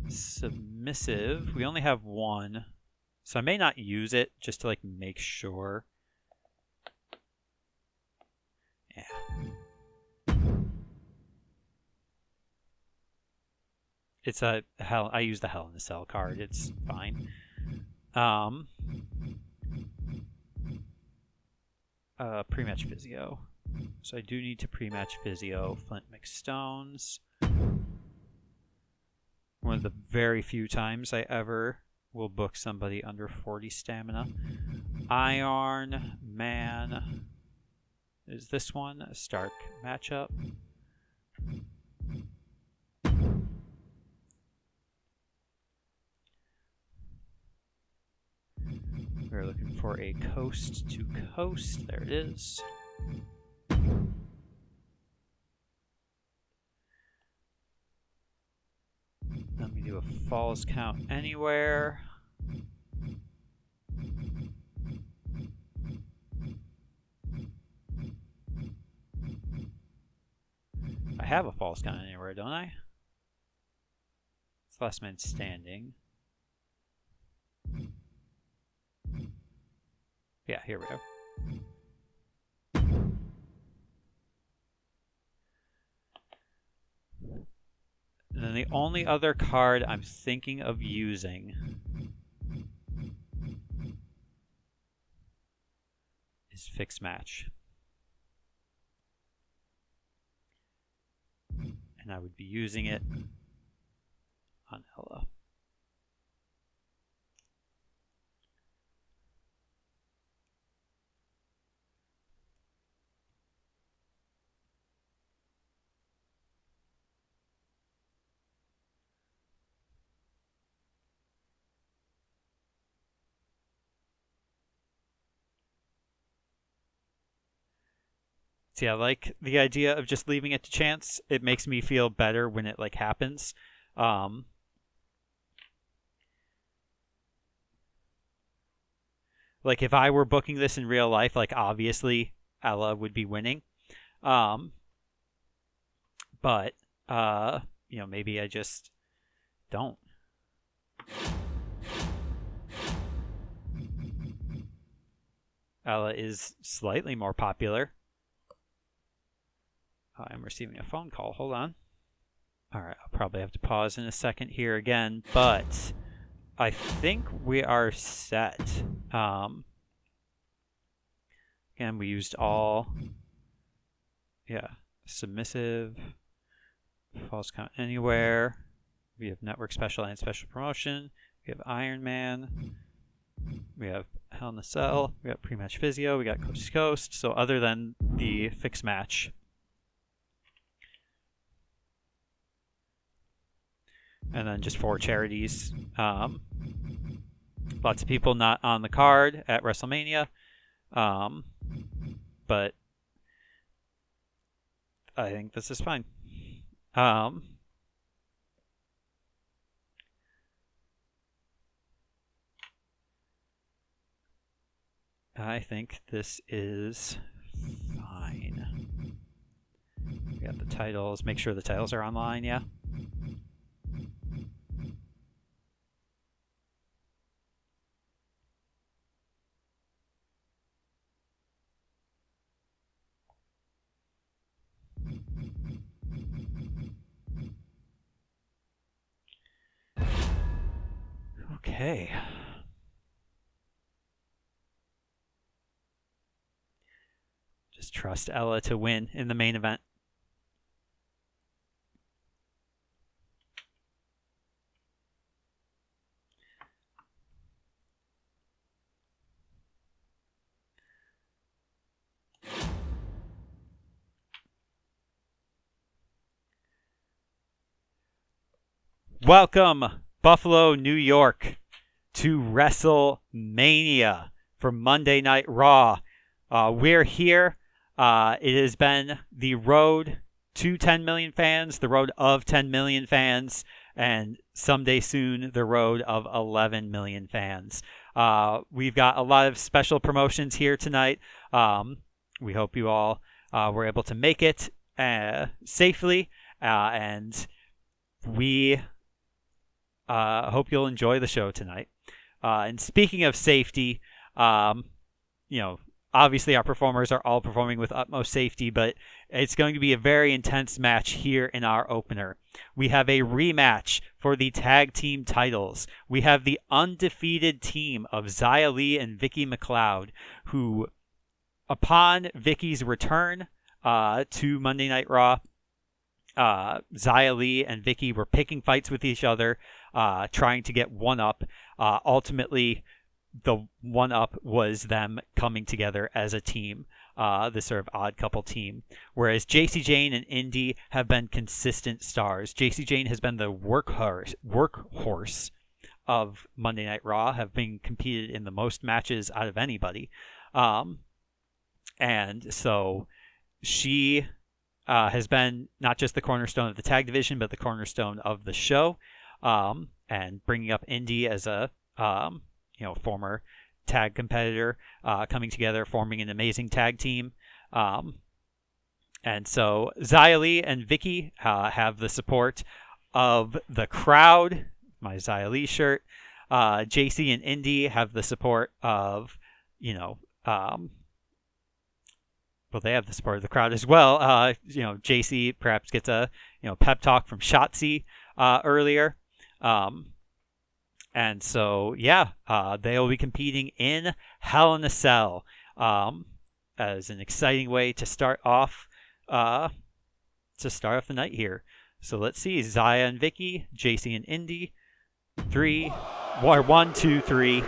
Submissive. We only have one, so I may not use it just to like make sure. Yeah. It's a hell. I use the Hell in a Cell card. It's fine. Pre-match physio. So I do need to pre-match physio Flint McStones. One of the very few times I ever will book somebody under 40 stamina. Iron Man. Is this one a Stark matchup? We're looking for a coast to coast. There it is. Let me do a falls count anywhere. I have a falls count anywhere, don't I? It's last man standing. Yeah, here we go. And then the only other card I'm thinking of using is Fixed Match. And I would be using it on Ella. See, I like the idea of just leaving it to chance. It makes me feel better when it like happens. Like if I were booking this in real life, like obviously Ella would be winning. But you know, maybe I just don't. Ella is slightly more popular. I'm receiving a phone call. Hold on. All right, I'll probably have to pause in a second here again, but I think we are set. Again, we used all. Yeah, submissive, falls count anywhere. We have network special and special promotion. We have Iron Man. We have Hell in a Cell. We got pre-match physio. We got coast to coast. So other than the fixed match. And then just 4 charities. Lots of people not on the card at Wrestlemania. But I think this is fine. I think this is fine. We got the titles. Make sure the titles are online, yeah? Okay. Just trust Ella to win in the main event. Welcome, Buffalo, New York, to WrestleMania for Monday Night Raw. We're here. It has been the road to 10 million fans, the road of 10 million fans, and someday soon the road of 11 million fans. We've got a lot of special promotions here tonight. We hope you all were able to make it safely, and we hope you'll enjoy the show tonight. And speaking of safety, obviously our performers are all performing with utmost safety, but it's going to be a very intense match here in our opener. We have a rematch for the tag team titles. We have the undefeated team of Xia Li and Vicki MacLeod, who, upon Vicki's return to Monday Night Raw, Xia Li and Vicki were picking fights with each other, trying to get one up. Ultimately, the one up was them coming together as a team, the sort of odd couple team. Whereas Jacy Jayne and Indi have been consistent stars. Jacy Jayne has been the workhorse of Monday Night Raw, have been competed in the most matches out of anybody. And so she has been not just the cornerstone of the tag division, but the cornerstone of the show. And bringing up Indi as a former tag competitor, coming together, forming an amazing tag team. And so Xia Li and Vicki have the support of the crowd, my Xia Li shirt. Jacy and Indi have the support of, they have the support of the crowd as well. Jacy perhaps gets a, pep talk from Shotzi earlier. And so, they will be competing in Hell in a Cell as an exciting way to start off the night here. So let's see, Xia and Vicki, Jacy and Indi, 1, 2, 3.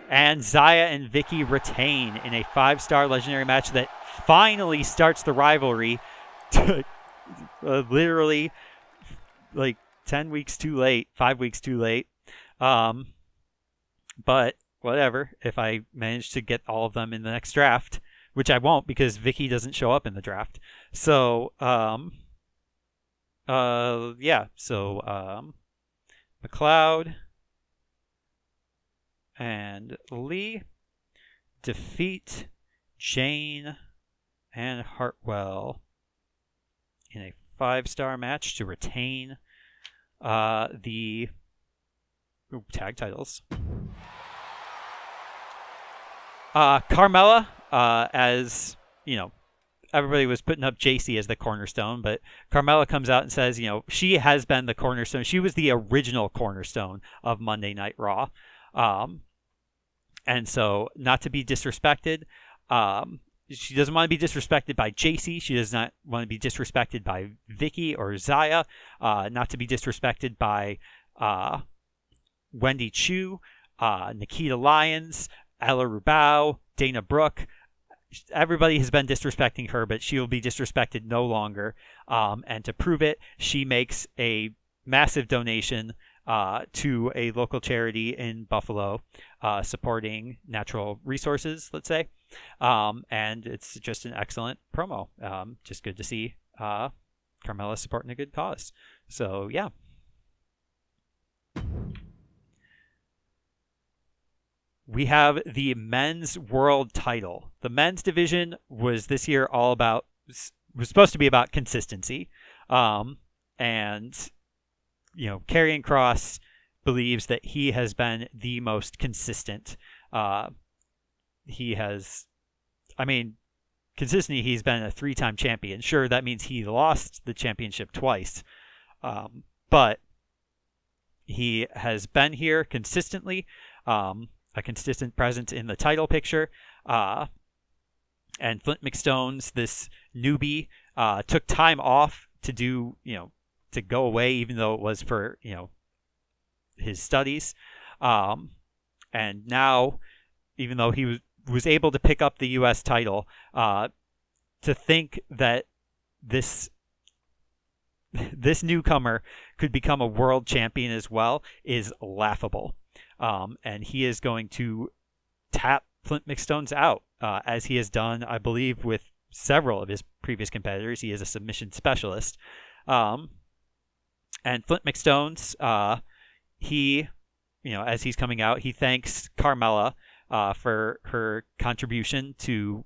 And Xia and Vicki retain in a 5-star legendary match that finally starts the rivalry. Literally, 10 weeks too late, 5 weeks too late. But whatever, if I manage to get all of them in the next draft, which I won't because Vicki doesn't show up in the draft. So, MacLeod and Li defeat Jayne and Hartwell in a 5-star match to retain the tag titles. Carmella, as everybody was putting up Jacy as the cornerstone, but Carmella comes out and says, she has been the cornerstone. She was the original cornerstone of Monday Night Raw. And so, not to be disrespected, she doesn't want to be disrespected by Jacy. She does not want to be disrespected by Vicki or Xia. Not to be disrespected by Wendy Choo, Nikita Lyons, Ella Rubao, Dana Brooke. Everybody has been disrespecting her, but she will be disrespected no longer. And to prove it, she makes a massive donation to a local charity in Buffalo, supporting natural resources, let's say. And it's just an excellent promo. Just good to see Carmella supporting a good cause. So, yeah. We have the men's world title. The men's division was this year was supposed to be about consistency. And, Karrion Kross believes that he has been the most consistent. Consistently, he's been a 3-time champion. Sure, that means he lost the championship twice. But he has been here consistently. A consistent presence in the title picture. And Flint McStones, this newbie, took time off to do, to go away, even though it was for, his studies. And now, even though he was able to pick up the U.S. title, to think that this newcomer could become a world champion as well is laughable. And he is going to tap Flint McStones out, as he has done, I believe, with several of his previous competitors. He is a submission specialist. And Flint McStones, he, as he's coming out, he thanks Carmella for her contribution to,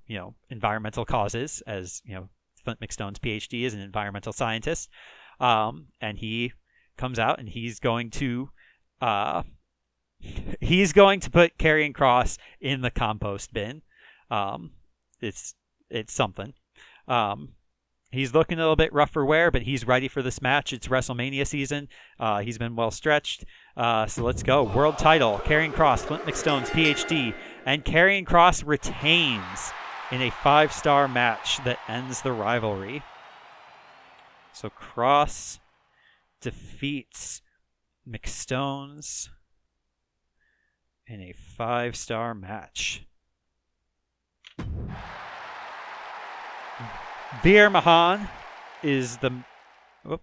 environmental causes, as, Flint McStones Ph.D. is an environmental scientist. And he comes out and he's going to put Karrion Kross in the compost bin. It's something. He's looking a little bit rough for wear, but he's ready for this match. It's WrestleMania season. He's been well stretched. So let's go. World title, Karrion Kross, Flint McStones Ph.D. And Karrion Kross retains in a 5-star match that ends the rivalry. So Kross defeats McStones in a 5-star match. Veer Mahan is the... Whoop.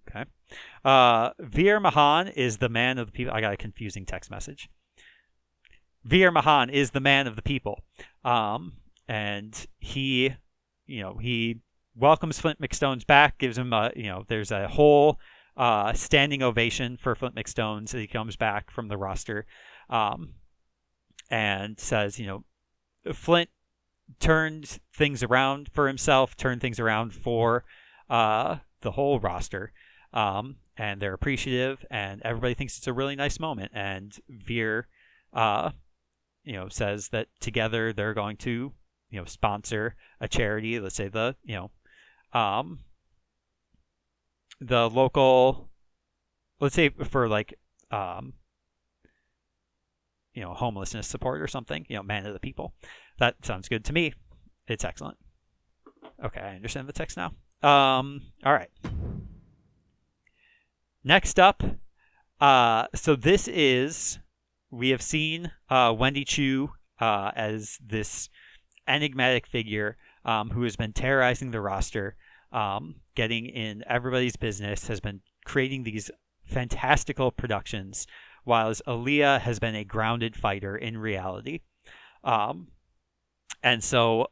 Okay. Veer Mahan is the man of the people. I got a confusing text message. Veer Mahan is the man of the people. And he welcomes Flint McStones back, gives him there's a whole standing ovation for Flint McStones as he comes back from the roster. And says, Flint turned things around for himself, turned things around for the whole roster. And they're appreciative, and everybody thinks it's a really nice moment. And Veer, says that together they're going to, sponsor a charity. Let's say the local, let's say for like, homelessness support or something, man of the people. That sounds good to me. It's excellent. Okay, I understand the text now. All right. Next up, so this is, we have seen Wendy Choo as this enigmatic figure who has been terrorizing the roster, getting in everybody's business, has been creating these fantastical productions, whilst Aliyah has been a grounded fighter in reality. And so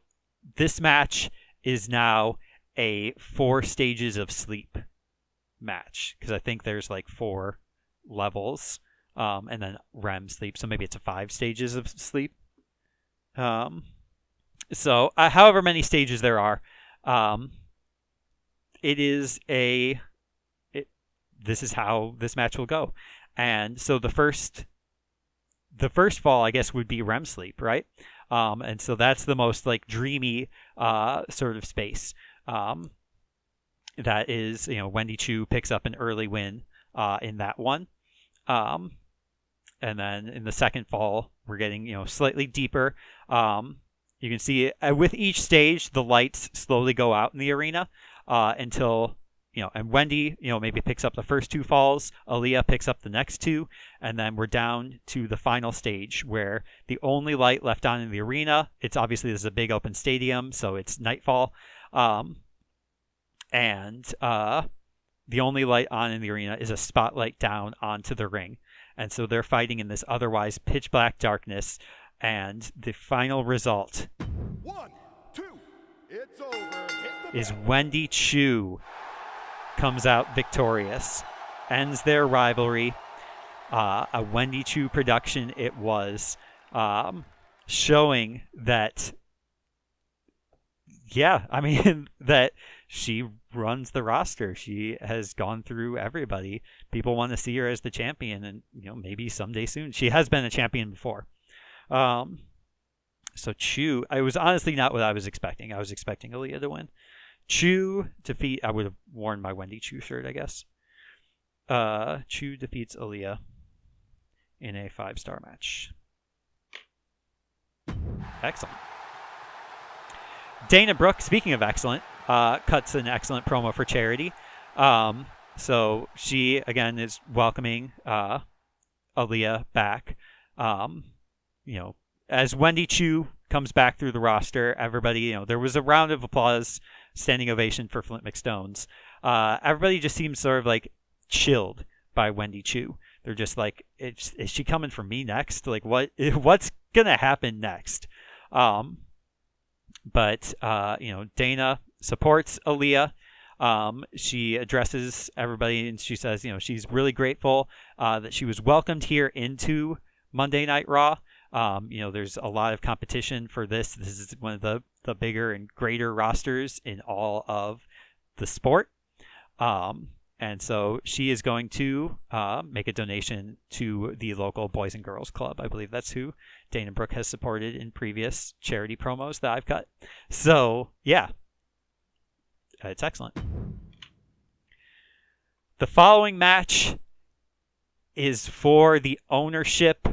this match is now a 4 stages of sleep match, because I think there's like 4 levels, and then REM sleep, so maybe it's a 5 stages of sleep. So however many stages there are, this is how this match will go. And so the first fall, I guess, would be REM sleep, right? And so that's the most like dreamy sort of space. That is, Wendy Choo picks up an early win in that one. And then in the second fall, we're getting, slightly deeper. You can see with each stage, the lights slowly go out in the arena until, and Wendy, maybe picks up the first 2 falls. Aliyah picks up the next 2. And then we're down to the final stage where the only light left on in the arena, it's obviously, this is a big open stadium, so it's nightfall. And the only light on in the arena is a spotlight down onto the ring. And so they're fighting in this otherwise pitch black darkness. And the final result 1, 2, it's over. Is Wendy Choo comes out victorious, ends their rivalry. A Wendy Choo production it was, showing that, that she runs the roster. She has gone through everybody. People want to see her as the champion, and maybe someday soon. She has been a champion before. So Choo, it was honestly not what I was expecting. I was expecting Aliyah to win. Choo defeat. I would have worn my Wendy Choo shirt, I guess. Choo defeats Aliyah in a 5-star match. Excellent. Dana Brooke, speaking of excellent, cuts an excellent promo for charity. So she again is welcoming Aliyah back. As Wendy Choo comes back through the roster, everybody, there was a round of applause, standing ovation for Flint McStones. Everybody just seems sort of like chilled by Wendy Choo. They're just like, is she coming for me next? Like, what's gonna happen next? But Dana supports Aliyah. She addresses everybody and she says, she's really grateful that she was welcomed here into Monday Night Raw. There's a lot of competition for this. This is one of the bigger and greater rosters in all of the sport. And so she is going to make a donation to the local Boys and Girls Club. I believe that's who Dana Brooke has supported in previous charity promos that I've cut. So, yeah. It's excellent. The following match is for the ownership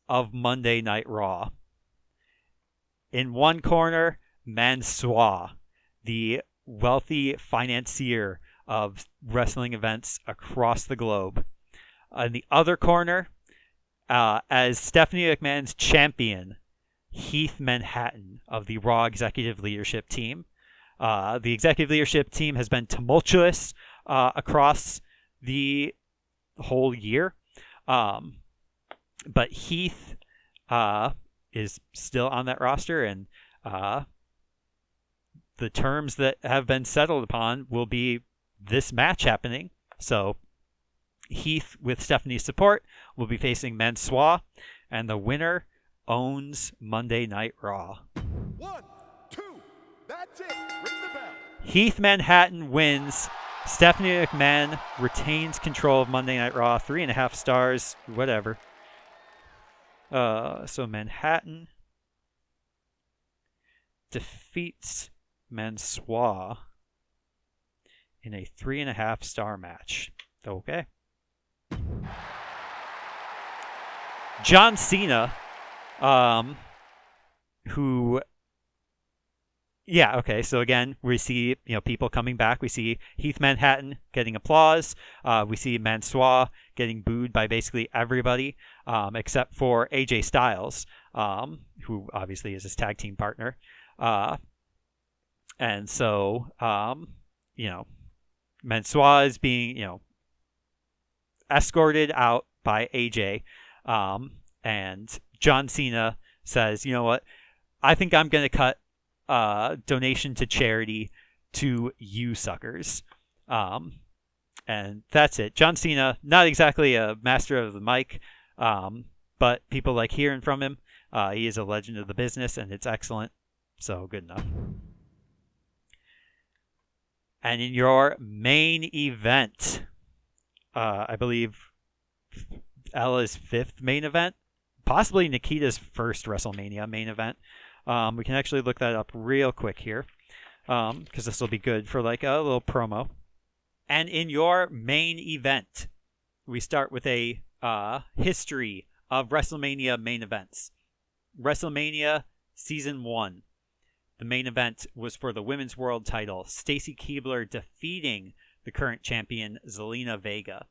of Monday Night Raw. In one corner, Mansoor, the wealthy financier of wrestling events across the globe. In the other corner, as Stephanie McMahon's champion, Heath Manhattan of the Raw Executive Leadership Team. The Executive Leadership Team has been tumultuous across the whole year. But Heath is still on that roster, and the terms that have been settled upon will be this match happening. So Heath, with Stephanie's support, will be facing Mansoor, and the winner owns Monday Night Raw. 1, 2, that's it. Ring the bell. Heath Manhattan wins. Stephanie McMahon retains control of Monday Night Raw. 3.5 stars, whatever. So Manhattan defeats Mansoor in a 3.5 star match. Okay. John Cena, who... Yeah, okay, so again, we see people coming back. We see Heath Manhattan getting applause. We see Mansoor getting booed by basically everybody, except for AJ Styles, who obviously is his tag team partner. And so, Mansoor is being, escorted out by AJ. And John Cena says, you know what, I think I'm going to cut donation to charity to you suckers. And that's it. John Cena, not exactly a master of the mic, but people like hearing from him. He is a legend of the business, and it's excellent. So good enough. And in your main event, I believe Ella's 5th main event, possibly Nikita's first WrestleMania main event. We can actually look that up real quick here, because this will be good for like a little promo. And in your main event, we start with a history of WrestleMania main events. WrestleMania Season 1. The main event was for the Women's World title, Stacy Keibler defeating the current champion, Zelina Vega.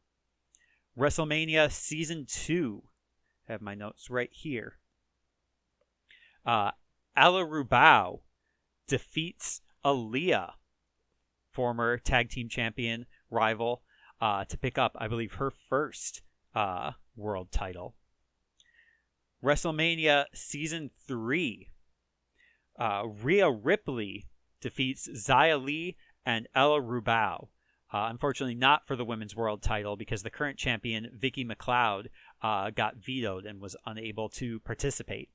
WrestleMania Season 2. I have my notes right here. Aliyah Rubao defeats Aliyah, former tag team champion rival, to pick up, I believe, her first world title. WrestleMania Season 3. Rhea Ripley defeats Xia Li and Aliyah Rubao. Unfortunately, not for the Women's World title, because the current champion, Vicki MacLeod, got vetoed and was unable to participate.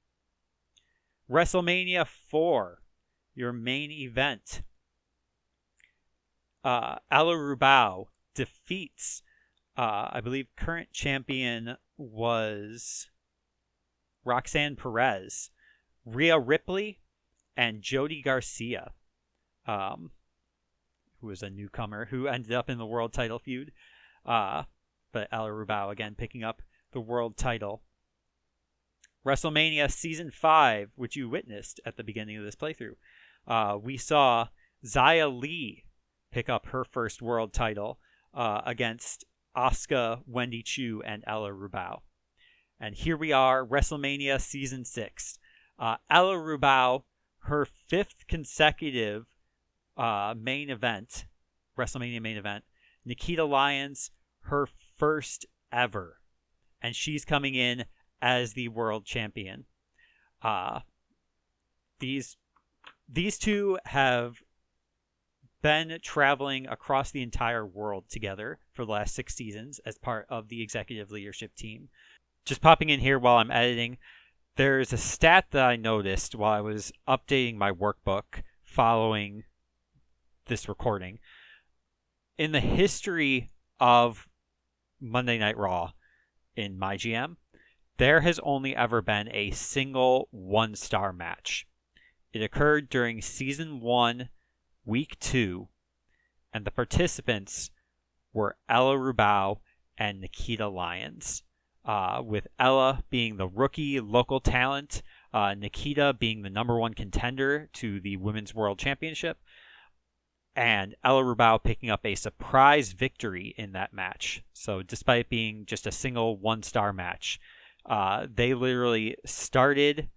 WrestleMania 4, your main event. Aliyah Rubao defeats, I believe current champion was Roxanne Perez, Rhea Ripley, and Jody Garcia, who was a newcomer who ended up in the world title feud. But Aliyah Rubao again picking up the world title. WrestleMania Season 5, which you witnessed at the beginning of this playthrough. We saw Xia Li pick up her first world title against Asuka, Wendy Choo, and Aliyah Rubao. And here we are, WrestleMania Season 6. Aliyah Rubao, her 5th consecutive main event, WrestleMania main event. Nikita Lyons, her first ever and she's coming in as the world champion. These two have been traveling across the entire world together for the last 6 seasons as part of the executive leadership team. Just popping in here while I'm editing, there's a stat that I noticed while I was updating my workbook following this recording. In the history of Monday Night Raw in MyGM, there has only ever been a single 1-star match. It occurred during Season 1, Week 2, and the participants were Ella Rubau and Nikita Lyons, with Ella being the rookie local talent, Nikita being the number 1 contender to the Women's World Championship, and Ella Rubau picking up a surprise victory in that match. So despite it being just a single 1-star match, they literally started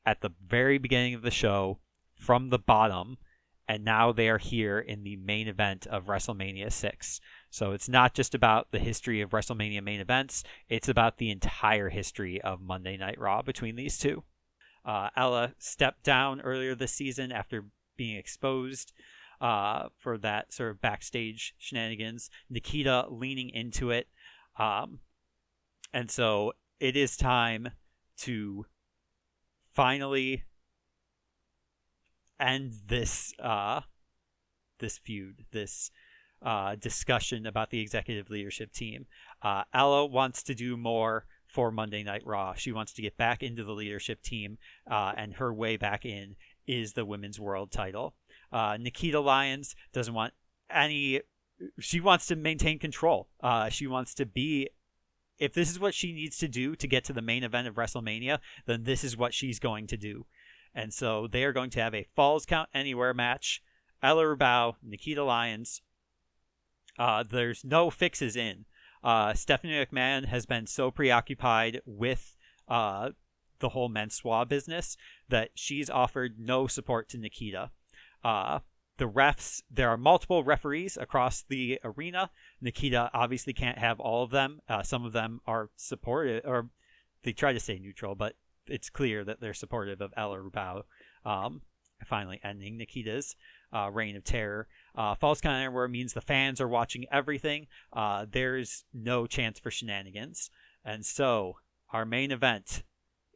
at the very beginning of the show from the bottom, and now they are here in the main event of WrestleMania 6. So it's not just about the history of WrestleMania main events, it's about the entire history of Monday Night Raw between these two. Ella stepped down earlier this season after being exposed for that sort of backstage shenanigans. Nikita leaning into it. And so it is time to finally end this feud, this discussion about the executive leadership team. Ella wants to do more for Monday Night Raw. She wants to get back into the leadership team, and her way back in is the Women's World title. Nikita Lyons doesn't want any... She wants to maintain control. She wants to be... If this is what she needs to do to get to the main event of WrestleMania, then this is what she's going to do. And so they are going to have a Falls Count Anywhere match. Ella Rubau, Nikita Lyons. There's no fixes in. Stephanie McMahon has been so preoccupied with the whole Mansoor business that she's offered no support to Nikita. The refs, there are multiple referees across the arena. Nikita obviously can't have all of them. Some of them are supportive, or they try to stay neutral, but it's clear that they're supportive of Ella Rubau finally ending Nikita's reign of terror. Falls Count Anywhere means the fans are watching everything. There's no chance for shenanigans. And so our main event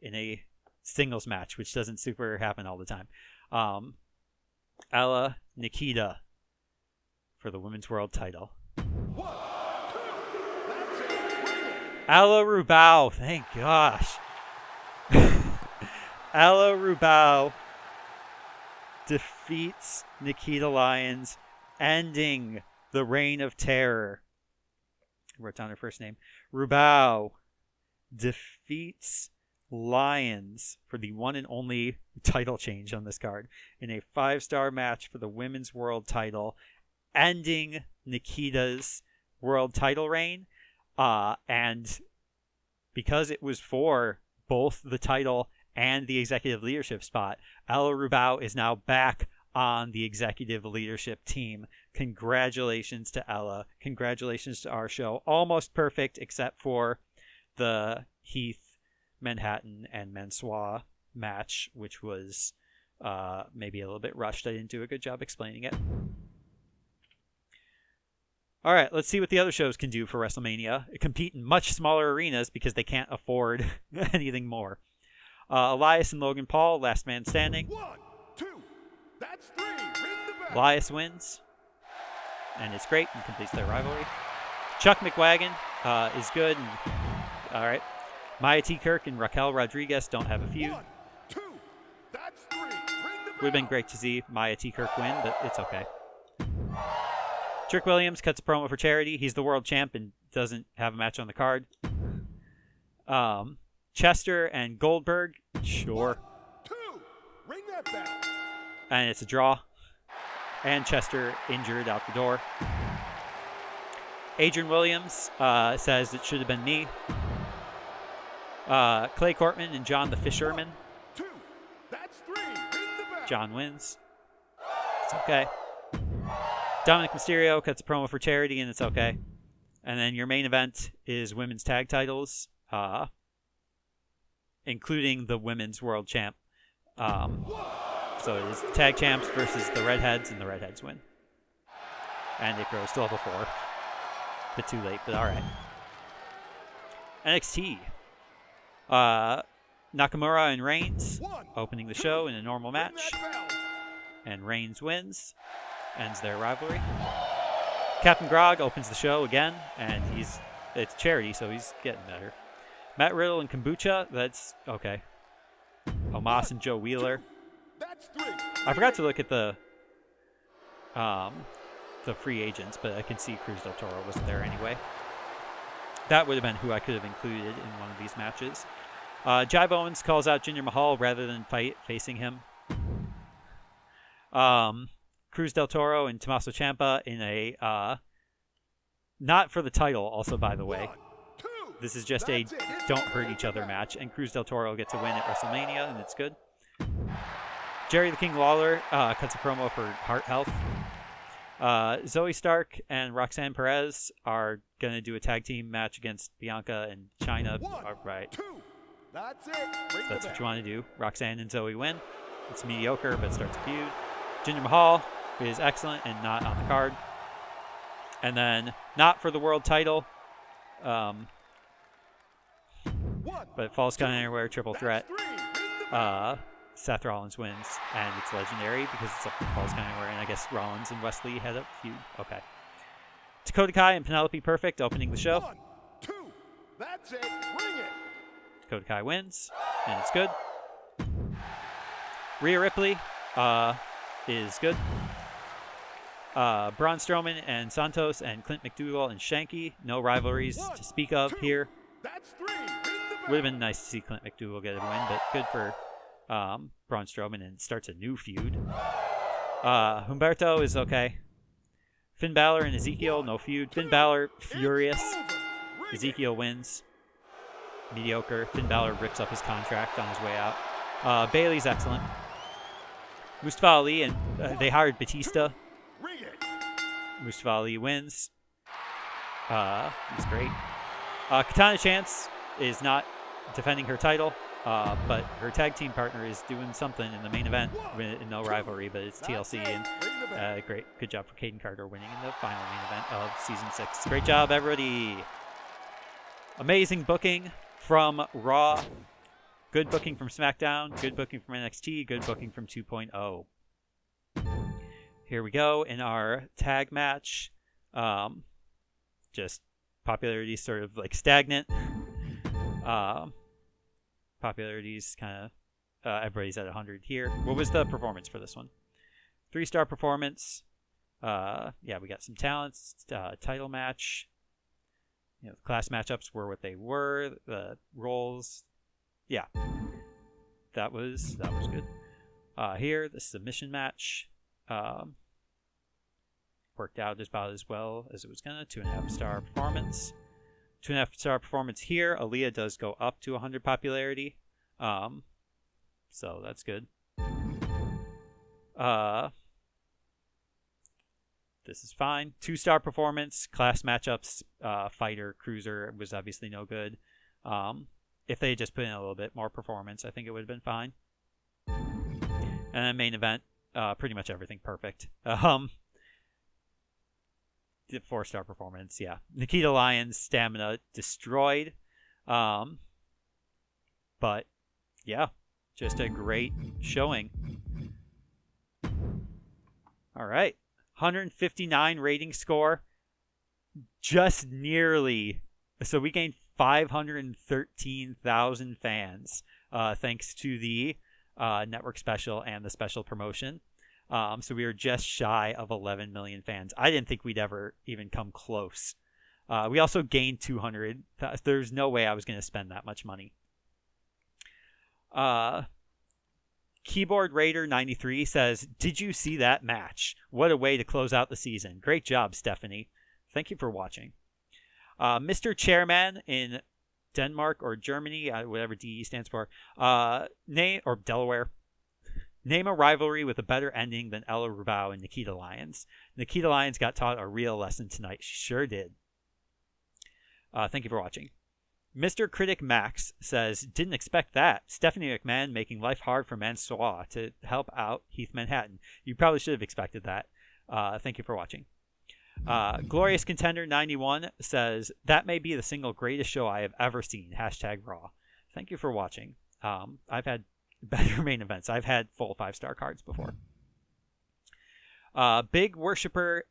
in a singles match, which doesn't super happen all the time. Ella, Nikita for the Women's World title. 1, 2, that's it. Ella Rubau, thank gosh. Ella Rubau defeats Nikita Lyons, ending the reign of terror. I wrote down her first name. Rubau defeats Lyons for the one and only title change on this card in a 5-star match for the Women's World title, ending Nikita's world title reign. And because it was for both the title and the executive leadership spot, Ella Rubau is now back on the executive leadership team. Congratulations to Ella. Congratulations to our show. Almost perfect except for the Heath Manhattan and Mansoor match, which was maybe a little bit rushed. I didn't do a good job explaining it. All right, let's see what the other shows can do for WrestleMania. Compete in much smaller arenas because they can't afford anything more. Elias and Logan Paul, last man standing. 1, 2, that's 3. Ring the bell. Elias wins, and it's great and completes their rivalry. Chuck McWagon is good. And, all right. Maya T. Kirk and Raquel Rodriguez don't have a feud. 1, 2, that's 3. Ring the bell. Would have been great to see Maya T. Kirk win, but it's okay. Trick Williams cuts a promo for charity. He's the world champ and doesn't have a match on the card. Chester and Goldberg, sure. 1, 2, ring that bell. And it's a draw. And Chester injured out the door. Adrian Williams says it should have been me. Clay Cortman and John the Fisherman. 2, that's 3. Ring the bell. John wins. It's okay. Dominic Mysterio cuts a promo for charity, and it's okay. And then your main event is women's tag titles. including the women's world champ. So it is tag champs versus the redheads, and the redheads win. And it grows to level 4. Bit too late, but alright. NXT. Nakamura and Reigns opening the show in a normal match. And Reigns wins. Ends their rivalry. Captain Grog opens the show again, and it's charity, so he's getting better. Matt Riddle and Kombucha, that's okay. Omos and Joe Wheeler. I forgot to look at the free agents, but I can see Cruz del Toro wasn't there anyway. That would have been who I could have included in one of these matches. Jive Owens calls out Jinder Mahal rather than facing him. Cruz del Toro and Tommaso Ciampa in a not for the title, also, by the way. This is just a don't hurt each other match, and Cruz del Toro gets a win at WrestleMania, and it's good. Jerry the King Lawler cuts a promo for Heart Health. Zoe Stark and Roxanne Perez are going to do a tag team match against Bianca and Chyna. All right. That's it. That's what you want to do. Roxanne and Zoe win. It's mediocre, but starts a feud. Jinder Mahal is excellent and not on the card. And then, not for the world title, but Falls Count Anywhere triple threat. Seth Rollins wins, and it's legendary because it's a Falls Count Anywhere, and I guess Rollins and Wesley had a feud. Okay. Dakota Kai and Penelope Perfect opening the show. 1, 2, that's it. Bring it. Dakota Kai wins, and it's good. Rhea Ripley is good. Braun Strowman and Santos and Clint McDougal and Shanky. No rivalries to speak of here. That's 3. Would have been nice to see Clint McDougal get a win, but good for Braun Strowman, and starts a new feud. Humberto is okay. Finn Balor and Ezekiel, no feud. Finn Balor, furious. Ezekiel wins. Mediocre. Finn Balor rips up his contract on his way out. Bayley's excellent. Mustafa Ali, and they hired Batista. Mustafa Ali wins. He's great. Katana Chance is not defending her title, but her tag team partner is doing something in the main event. No rivalry, but it's TLC, and great. Good job for Caden Carter winning in the final main event of Season 6. Great job, everybody. Amazing booking from Raw. Good booking from SmackDown. Good booking from NXT. Good booking from 2.0. Here we go in our tag match. Just popularity sort of like stagnant. Popularity's kind of everybody's at 100 here. What was the performance for this one? 3-star performance. Yeah, we got some talents. Title match. You know, the class matchups were what they were. The roles, yeah, that was good. Here, the submission match worked out just about as well as it was gonna. 2.5-star performance. 2.5-star performance here. Aliyah does go up to 100 popularity, so that's good. This is fine. 2-star performance. Class matchups. Fighter, cruiser was obviously no good. If they just put in a little bit more performance, I think it would have been fine. And then main event. Pretty much everything perfect. 4-star performance, yeah. Nikita Lyons' stamina destroyed. But, yeah. Just a great showing. Alright. 159 rating score. Just nearly. So we gained 513,000 fans. Thanks to the network special and the special promotion. So we were just shy of 11 million fans. I didn't think we'd ever even come close. We also gained 200. There's no way I was going to spend that much money. Keyboard Raider 93 says, "Did you see that match? What a way to close out the season. Great job, Stephanie. Thank you for watching." Mr. Chairman in Denmark or Germany, whatever DE stands for, or Delaware. Name a rivalry with a better ending than Ella Rubao and Nikita Lyons. Nikita Lyons got taught a real lesson tonight. She sure did. Thank you for watching. Mr. Critic Max says, didn't expect that. Stephanie McMahon making life hard for Mansoor to help out Heath Manhattan. You probably should have expected that. Thank you for watching. Glorious Contender 91 says, that may be the single greatest show I have ever seen. #Raw. Thank you for watching. I've had better main events. I've had full 5-star cards before. Big Worshipper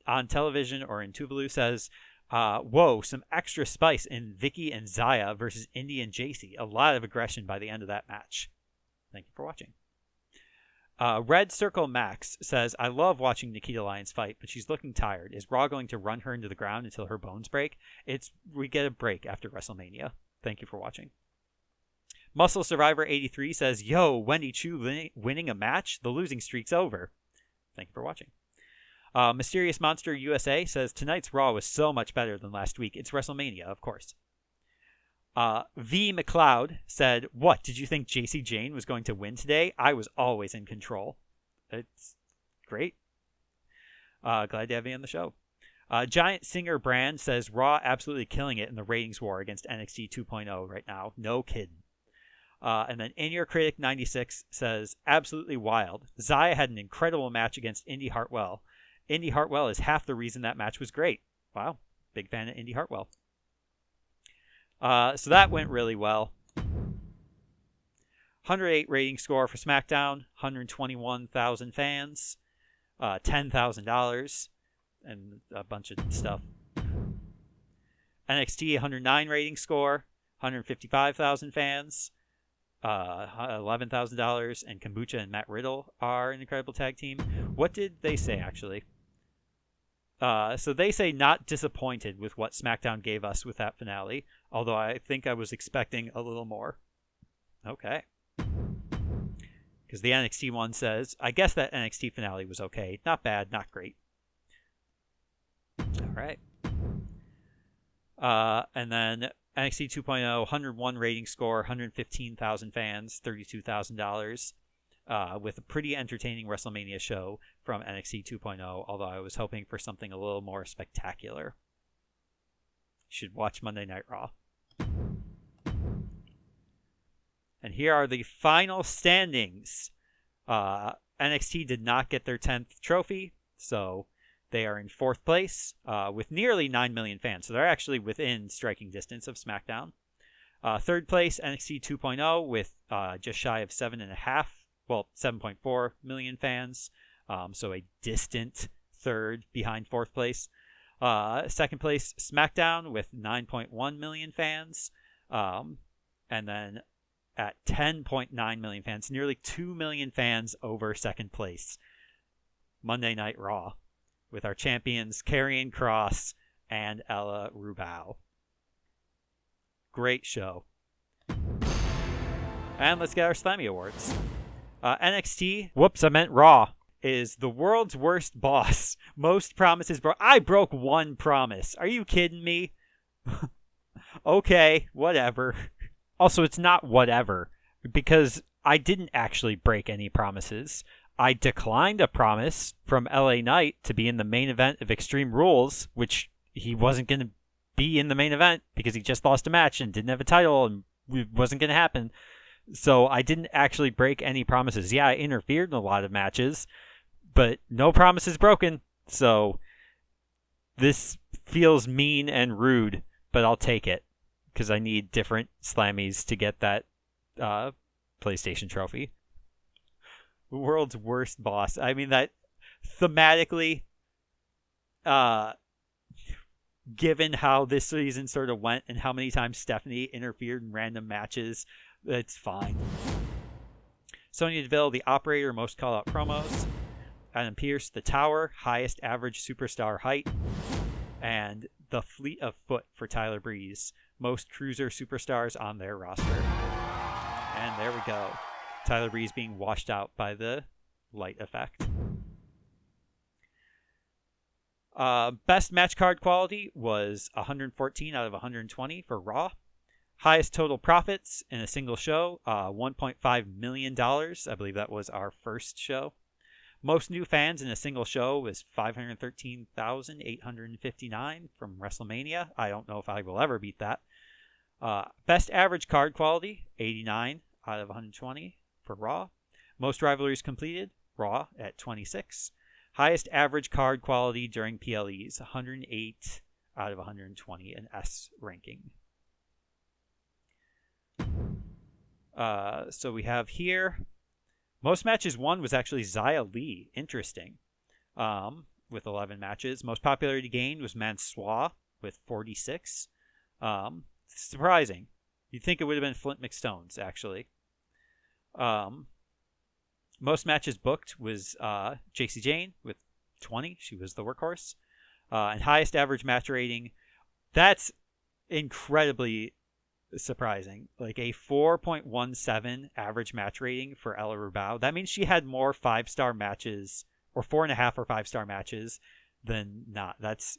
on television or in Tuvalu says, whoa, some extra spice in Vicki and Xia versus Indi and Jacy. A lot of aggression by the end of that match. Thank you for watching. Red Circle Max says, I love watching Nikita Lyons fight, but she's looking tired. Is Raw going to run her into the ground until her bones break? We get a break after WrestleMania. Thank you for watching. Muscle Survivor 83 says, yo, Wendy Choo winning a match? The losing streak's over. Thank you for watching. Mysterious Monster USA says, tonight's Raw was so much better than last week. It's WrestleMania, of course. Vicki MacLeod said, what, did you think Jacy Jayne was going to win today? I was always in control. It's great. Glad to have you on the show. Giant Singer Brand says, Raw absolutely killing it in the ratings war against NXT 2.0 right now. No kidding. And then In Your Critic 96 says, absolutely wild. Xia had an incredible match against Indi Hartwell. Indi Hartwell is half the reason that match was great. Wow. Big fan of Indi Hartwell. So that went really well. 108 rating score for SmackDown. 121,000 fans. $10,000. And a bunch of stuff. NXT 109 rating score. 155,000 fans. $11,000, and Kombucha and Matt Riddle are an incredible tag team. What did they say, actually? So they say not disappointed with what SmackDown gave us with that finale, although I think I was expecting a little more. Okay. Because the NXT one says, I guess that NXT finale was okay. Not bad, not great. All right. And then NXT 2.0, 101 rating score, 115,000 fans, $32,000, with a pretty entertaining WrestleMania show from NXT 2.0, although I was hoping for something a little more spectacular. You should watch Monday Night Raw. And here are the final standings. NXT did not get their 10th trophy, so they are in 4th place with nearly 9 million fans. So they're actually within striking distance of SmackDown. 3rd place, NXT 2.0 with just shy of 7.4 million fans. So a distant 3rd behind 4th place. 2nd place, SmackDown with 9.1 million fans. And then at 10.9 million fans, nearly 2 million fans over 2nd place. Monday Night Raw, with our champions Karrion Kross and Ella Rubau. Great show. And let's get our Slammy Awards. NXT, whoops, I meant Raw, is the world's worst boss. Most promises I broke one promise. Are you kidding me? Okay, whatever. Also, it's not whatever, because I didn't actually break any promises. I declined a promise from LA Knight to be in the main event of Extreme Rules, which he wasn't going to be in the main event because he just lost a match and didn't have a title and it wasn't going to happen. So I didn't actually break any promises. Yeah, I interfered in a lot of matches, but no promises broken. So this feels mean and rude, but I'll take it because I need different Slammies to get that PlayStation trophy. The world's worst boss. I mean, that thematically, given how this season sort of went and how many times Stephanie interfered in random matches, it's fine. Sonya Deville, the operator, most call-out promos. Adam Pearce, the Tower, highest average superstar height. And the Fleet of Foot for Tyler Breeze, most cruiser superstars on their roster. And there we go. Tyler Breeze being washed out by the light effect. Best match card quality was 114 out of 120 for Raw. Highest total profits in a single show, $1.5 million. I believe that was our first show. Most new fans in a single show was 513,859 from WrestleMania. I don't know if I will ever beat that. Best average card quality, 89 out of 120 for Raw. Most rivalries completed, Raw at 26. Highest average card quality during PLEs, 108 out of 120, an S ranking. So we have here, most matches won was actually Xia Li. Interesting. With 11 matches. Most popularity gained was Mansoor with 46. Surprising. You'd think it would have been Flint McStones, actually. Most matches booked was Jacy Jayne with 20. She was the workhorse. And highest average match rating. That's incredibly surprising. Like a 4.17 average match rating for Ella Rubao. That means she had more 5-star matches, or 4.5 or 5-star matches, than not. That's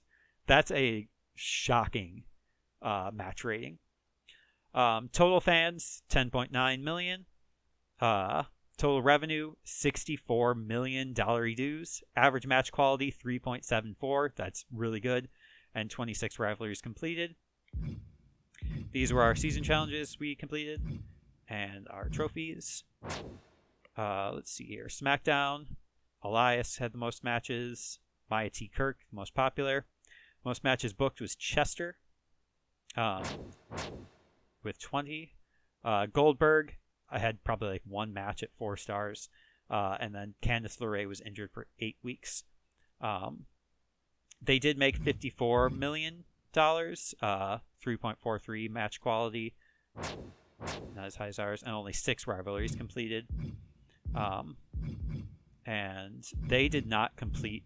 a shocking match rating. Total fans, 10.9 million. Total revenue, $64 million dues. Average match quality, 3.74. That's really good. And 26 rivalries completed. These were our season challenges we completed. And our trophies. Let's see here. SmackDown. Aliyah had the most matches. Maya T. Kirk, the most popular. Most matches booked was Chester. With 20. Goldberg, I had probably like one match at 4 stars. And then Candice LeRae was injured for 8 weeks. They did make $54 million. 3.43 match quality. Not as high as ours. And only 6 rivalries completed. And they did not complete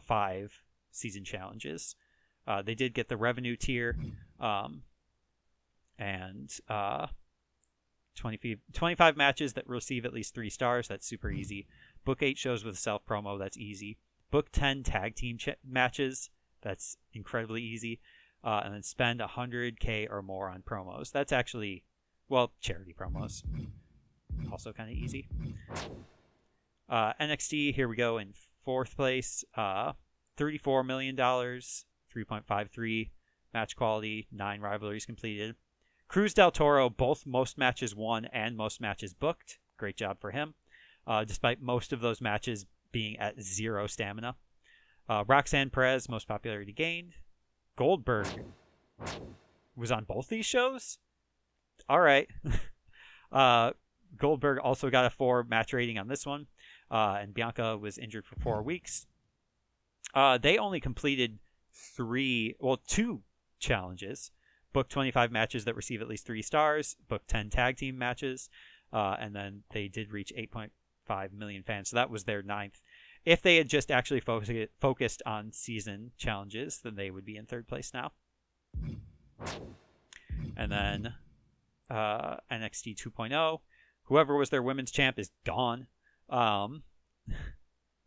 5 season challenges. They did get the revenue tier. And 25 matches that receive at least 3 stars. That's super easy. Book 8 shows with self promo. That's easy. Book 10 tag team matches. That's incredibly easy. And then spend $100K or more on promos. That's actually, well, charity promos. Also kind of easy. NXT, here we go in 4th place. $34 million, 3.53 match quality, 9 rivalries completed. Cruz del Toro, both most matches won and most matches booked. Great job for him. Despite most of those matches being at 0 stamina. Roxanne Perez, most popularity gained. Goldberg was on both these shows? All right. Goldberg also got a 4 match rating on this one. And Bianca was injured for 4 weeks. They only completed 2 challenges. Booked 25 matches that receive at least 3 stars. Booked 10 tag team matches. And then they did reach 8.5 million fans. So that was their 9th. If they had just actually focused on season challenges, then they would be in 3rd place now. And then NXT 2.0. Whoever was their women's champ is gone.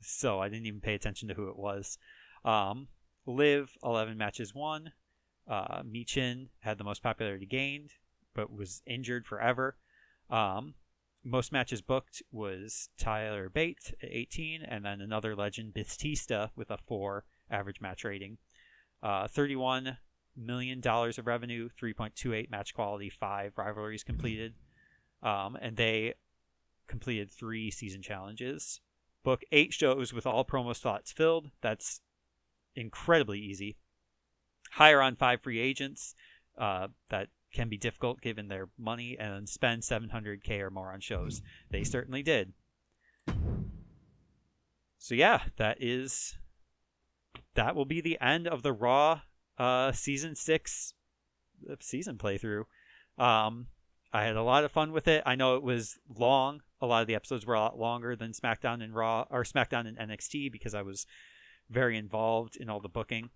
So I didn't even pay attention to who it was. Liv, 11 matches won. Michin had the most popularity gained, but was injured forever. Most matches booked was Tyler Bate at 18, and then another legend, Batista, with a 4 average match rating. $31 million of revenue, 3.28 match quality, 5 rivalries completed. And they completed 3 season challenges. Book 8 shows with all promo slots filled. That's incredibly easy. Hire on 5 free agents. That can be difficult given their money, and spend $700K or more on shows. They certainly did. So yeah, that will be the end of the Raw season 6 season playthrough. I had a lot of fun with it. I know it was long. A lot of the episodes were a lot longer than SmackDown and Raw, or SmackDown and NXT, because I was very involved in all the booking.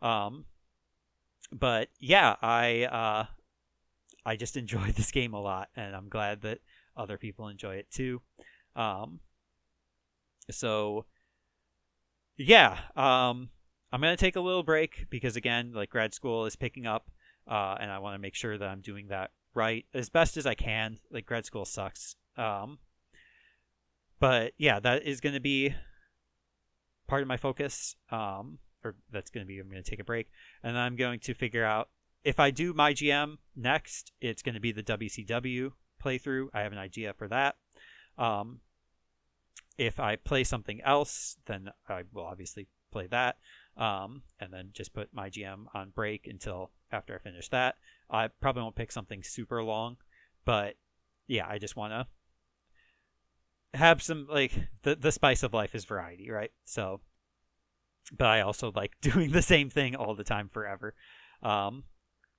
But yeah, I just enjoyed this game a lot, and I'm glad that other people enjoy it too. So yeah, I'm gonna take a little break because, again, like, grad school is picking up, and I want to make sure that I'm doing that right as best as I can. Like, grad school sucks. But yeah, that is going to be part of my focus. Or that's going to be, I'm going to take a break, and then I'm going to figure out if I do my GM next, it's going to be the WCW playthrough. I have an idea for that. If I play something else, then I will obviously play that, and then just put my GM on break until after I finish that. I probably won't pick something super long, but yeah, I just want to have some, like, the spice of life is variety, right? So, but I also like doing the same thing all the time forever.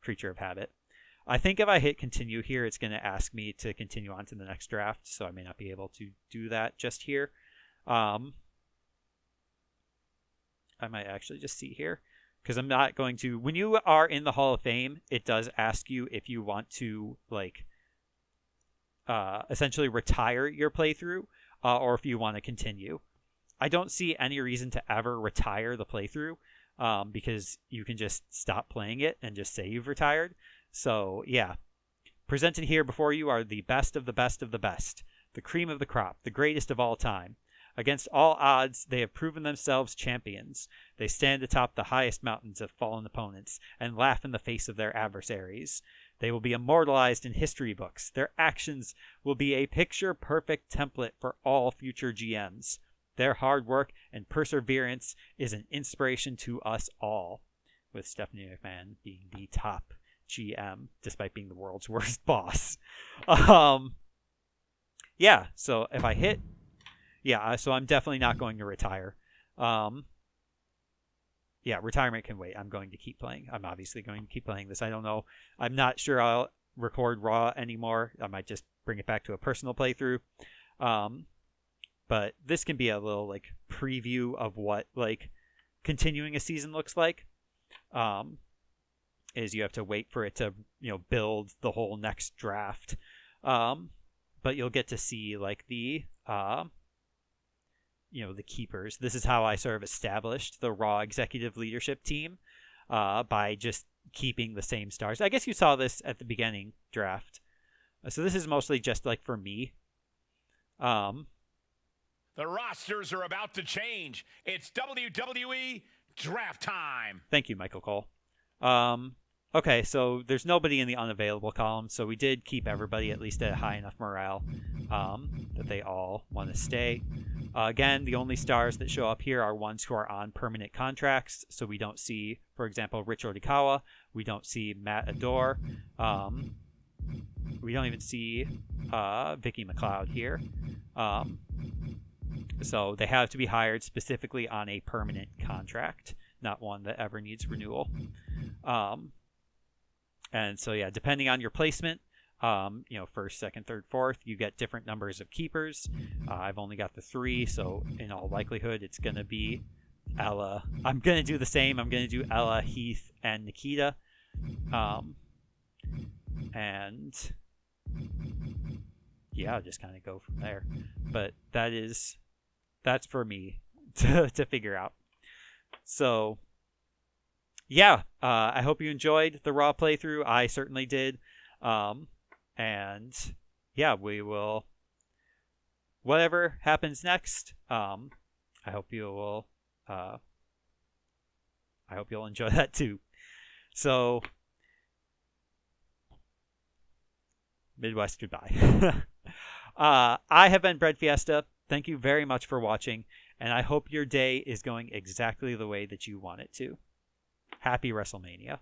Creature of habit. I think if I hit continue here, it's going to ask me to continue on to the next draft, so I may not be able to do that just here. I might actually just see here, because I'm not going to... When you are in the Hall of Fame, it does ask you if you want to, like, essentially retire your playthrough, or if you want to continue. I don't see any reason to ever retire the playthrough, because you can just stop playing it and just say you've retired. So, yeah. Presented here before you are the best of the best of the best, the cream of the crop, the greatest of all time. Against all odds, they have proven themselves champions. They stand atop the highest mountains of fallen opponents and laugh in the face of their adversaries. They will be immortalized in history books. Their actions will be a picture-perfect template for all future GMs. Their hard work and perseverance is an inspiration to us all, with Stephanie McMahon being the top GM, despite being the world's worst boss. Yeah, so if I hit... Yeah, so I'm definitely not going to retire. Yeah, retirement can wait. I'm going to keep playing. I'm obviously going to keep playing this. I don't know. I'm not sure I'll record Raw anymore. I might just bring it back to a personal playthrough. But this can be a little, like, preview of what, like, continuing a season looks like. Is you have to wait for it to, build the whole next draft. But you'll get to see, like, the keepers. This is how I sort of established the Raw executive leadership team, by just keeping the same stars. I guess you saw this at the beginning draft. So this is mostly just, like, for me. The rosters are about to change. It's WWE draft time. Thank you, Michael Cole. Okay, so there's nobody in the unavailable column, so we did keep everybody at least at high enough morale that they all want to stay. Again, the only stars that show up here are ones who are on permanent contracts, so we don't see, for example, Rich Ordikawa. We don't see Matt Adore. We don't even see Vicki MacLeod here. So they have to be hired specifically on a permanent contract, not one that ever needs renewal. And so, yeah, depending on your placement, first, second, third, fourth, you get different numbers of keepers. I've only got the 3, so in all likelihood, it's going to be Ella. I'm going to do the same. I'm going to do Ella, Heath, and Nikita. And yeah, I'll just kind of go from there. But that's for me to figure out. So, yeah, I hope you enjoyed the Raw playthrough. I certainly did. And yeah, we will, whatever happens next, I hope you'll enjoy that too. So, Midwest goodbye. I have been breadfiesta. Thank you very much for watching, and I hope your day is going exactly the way that you want it to. Happy WrestleMania.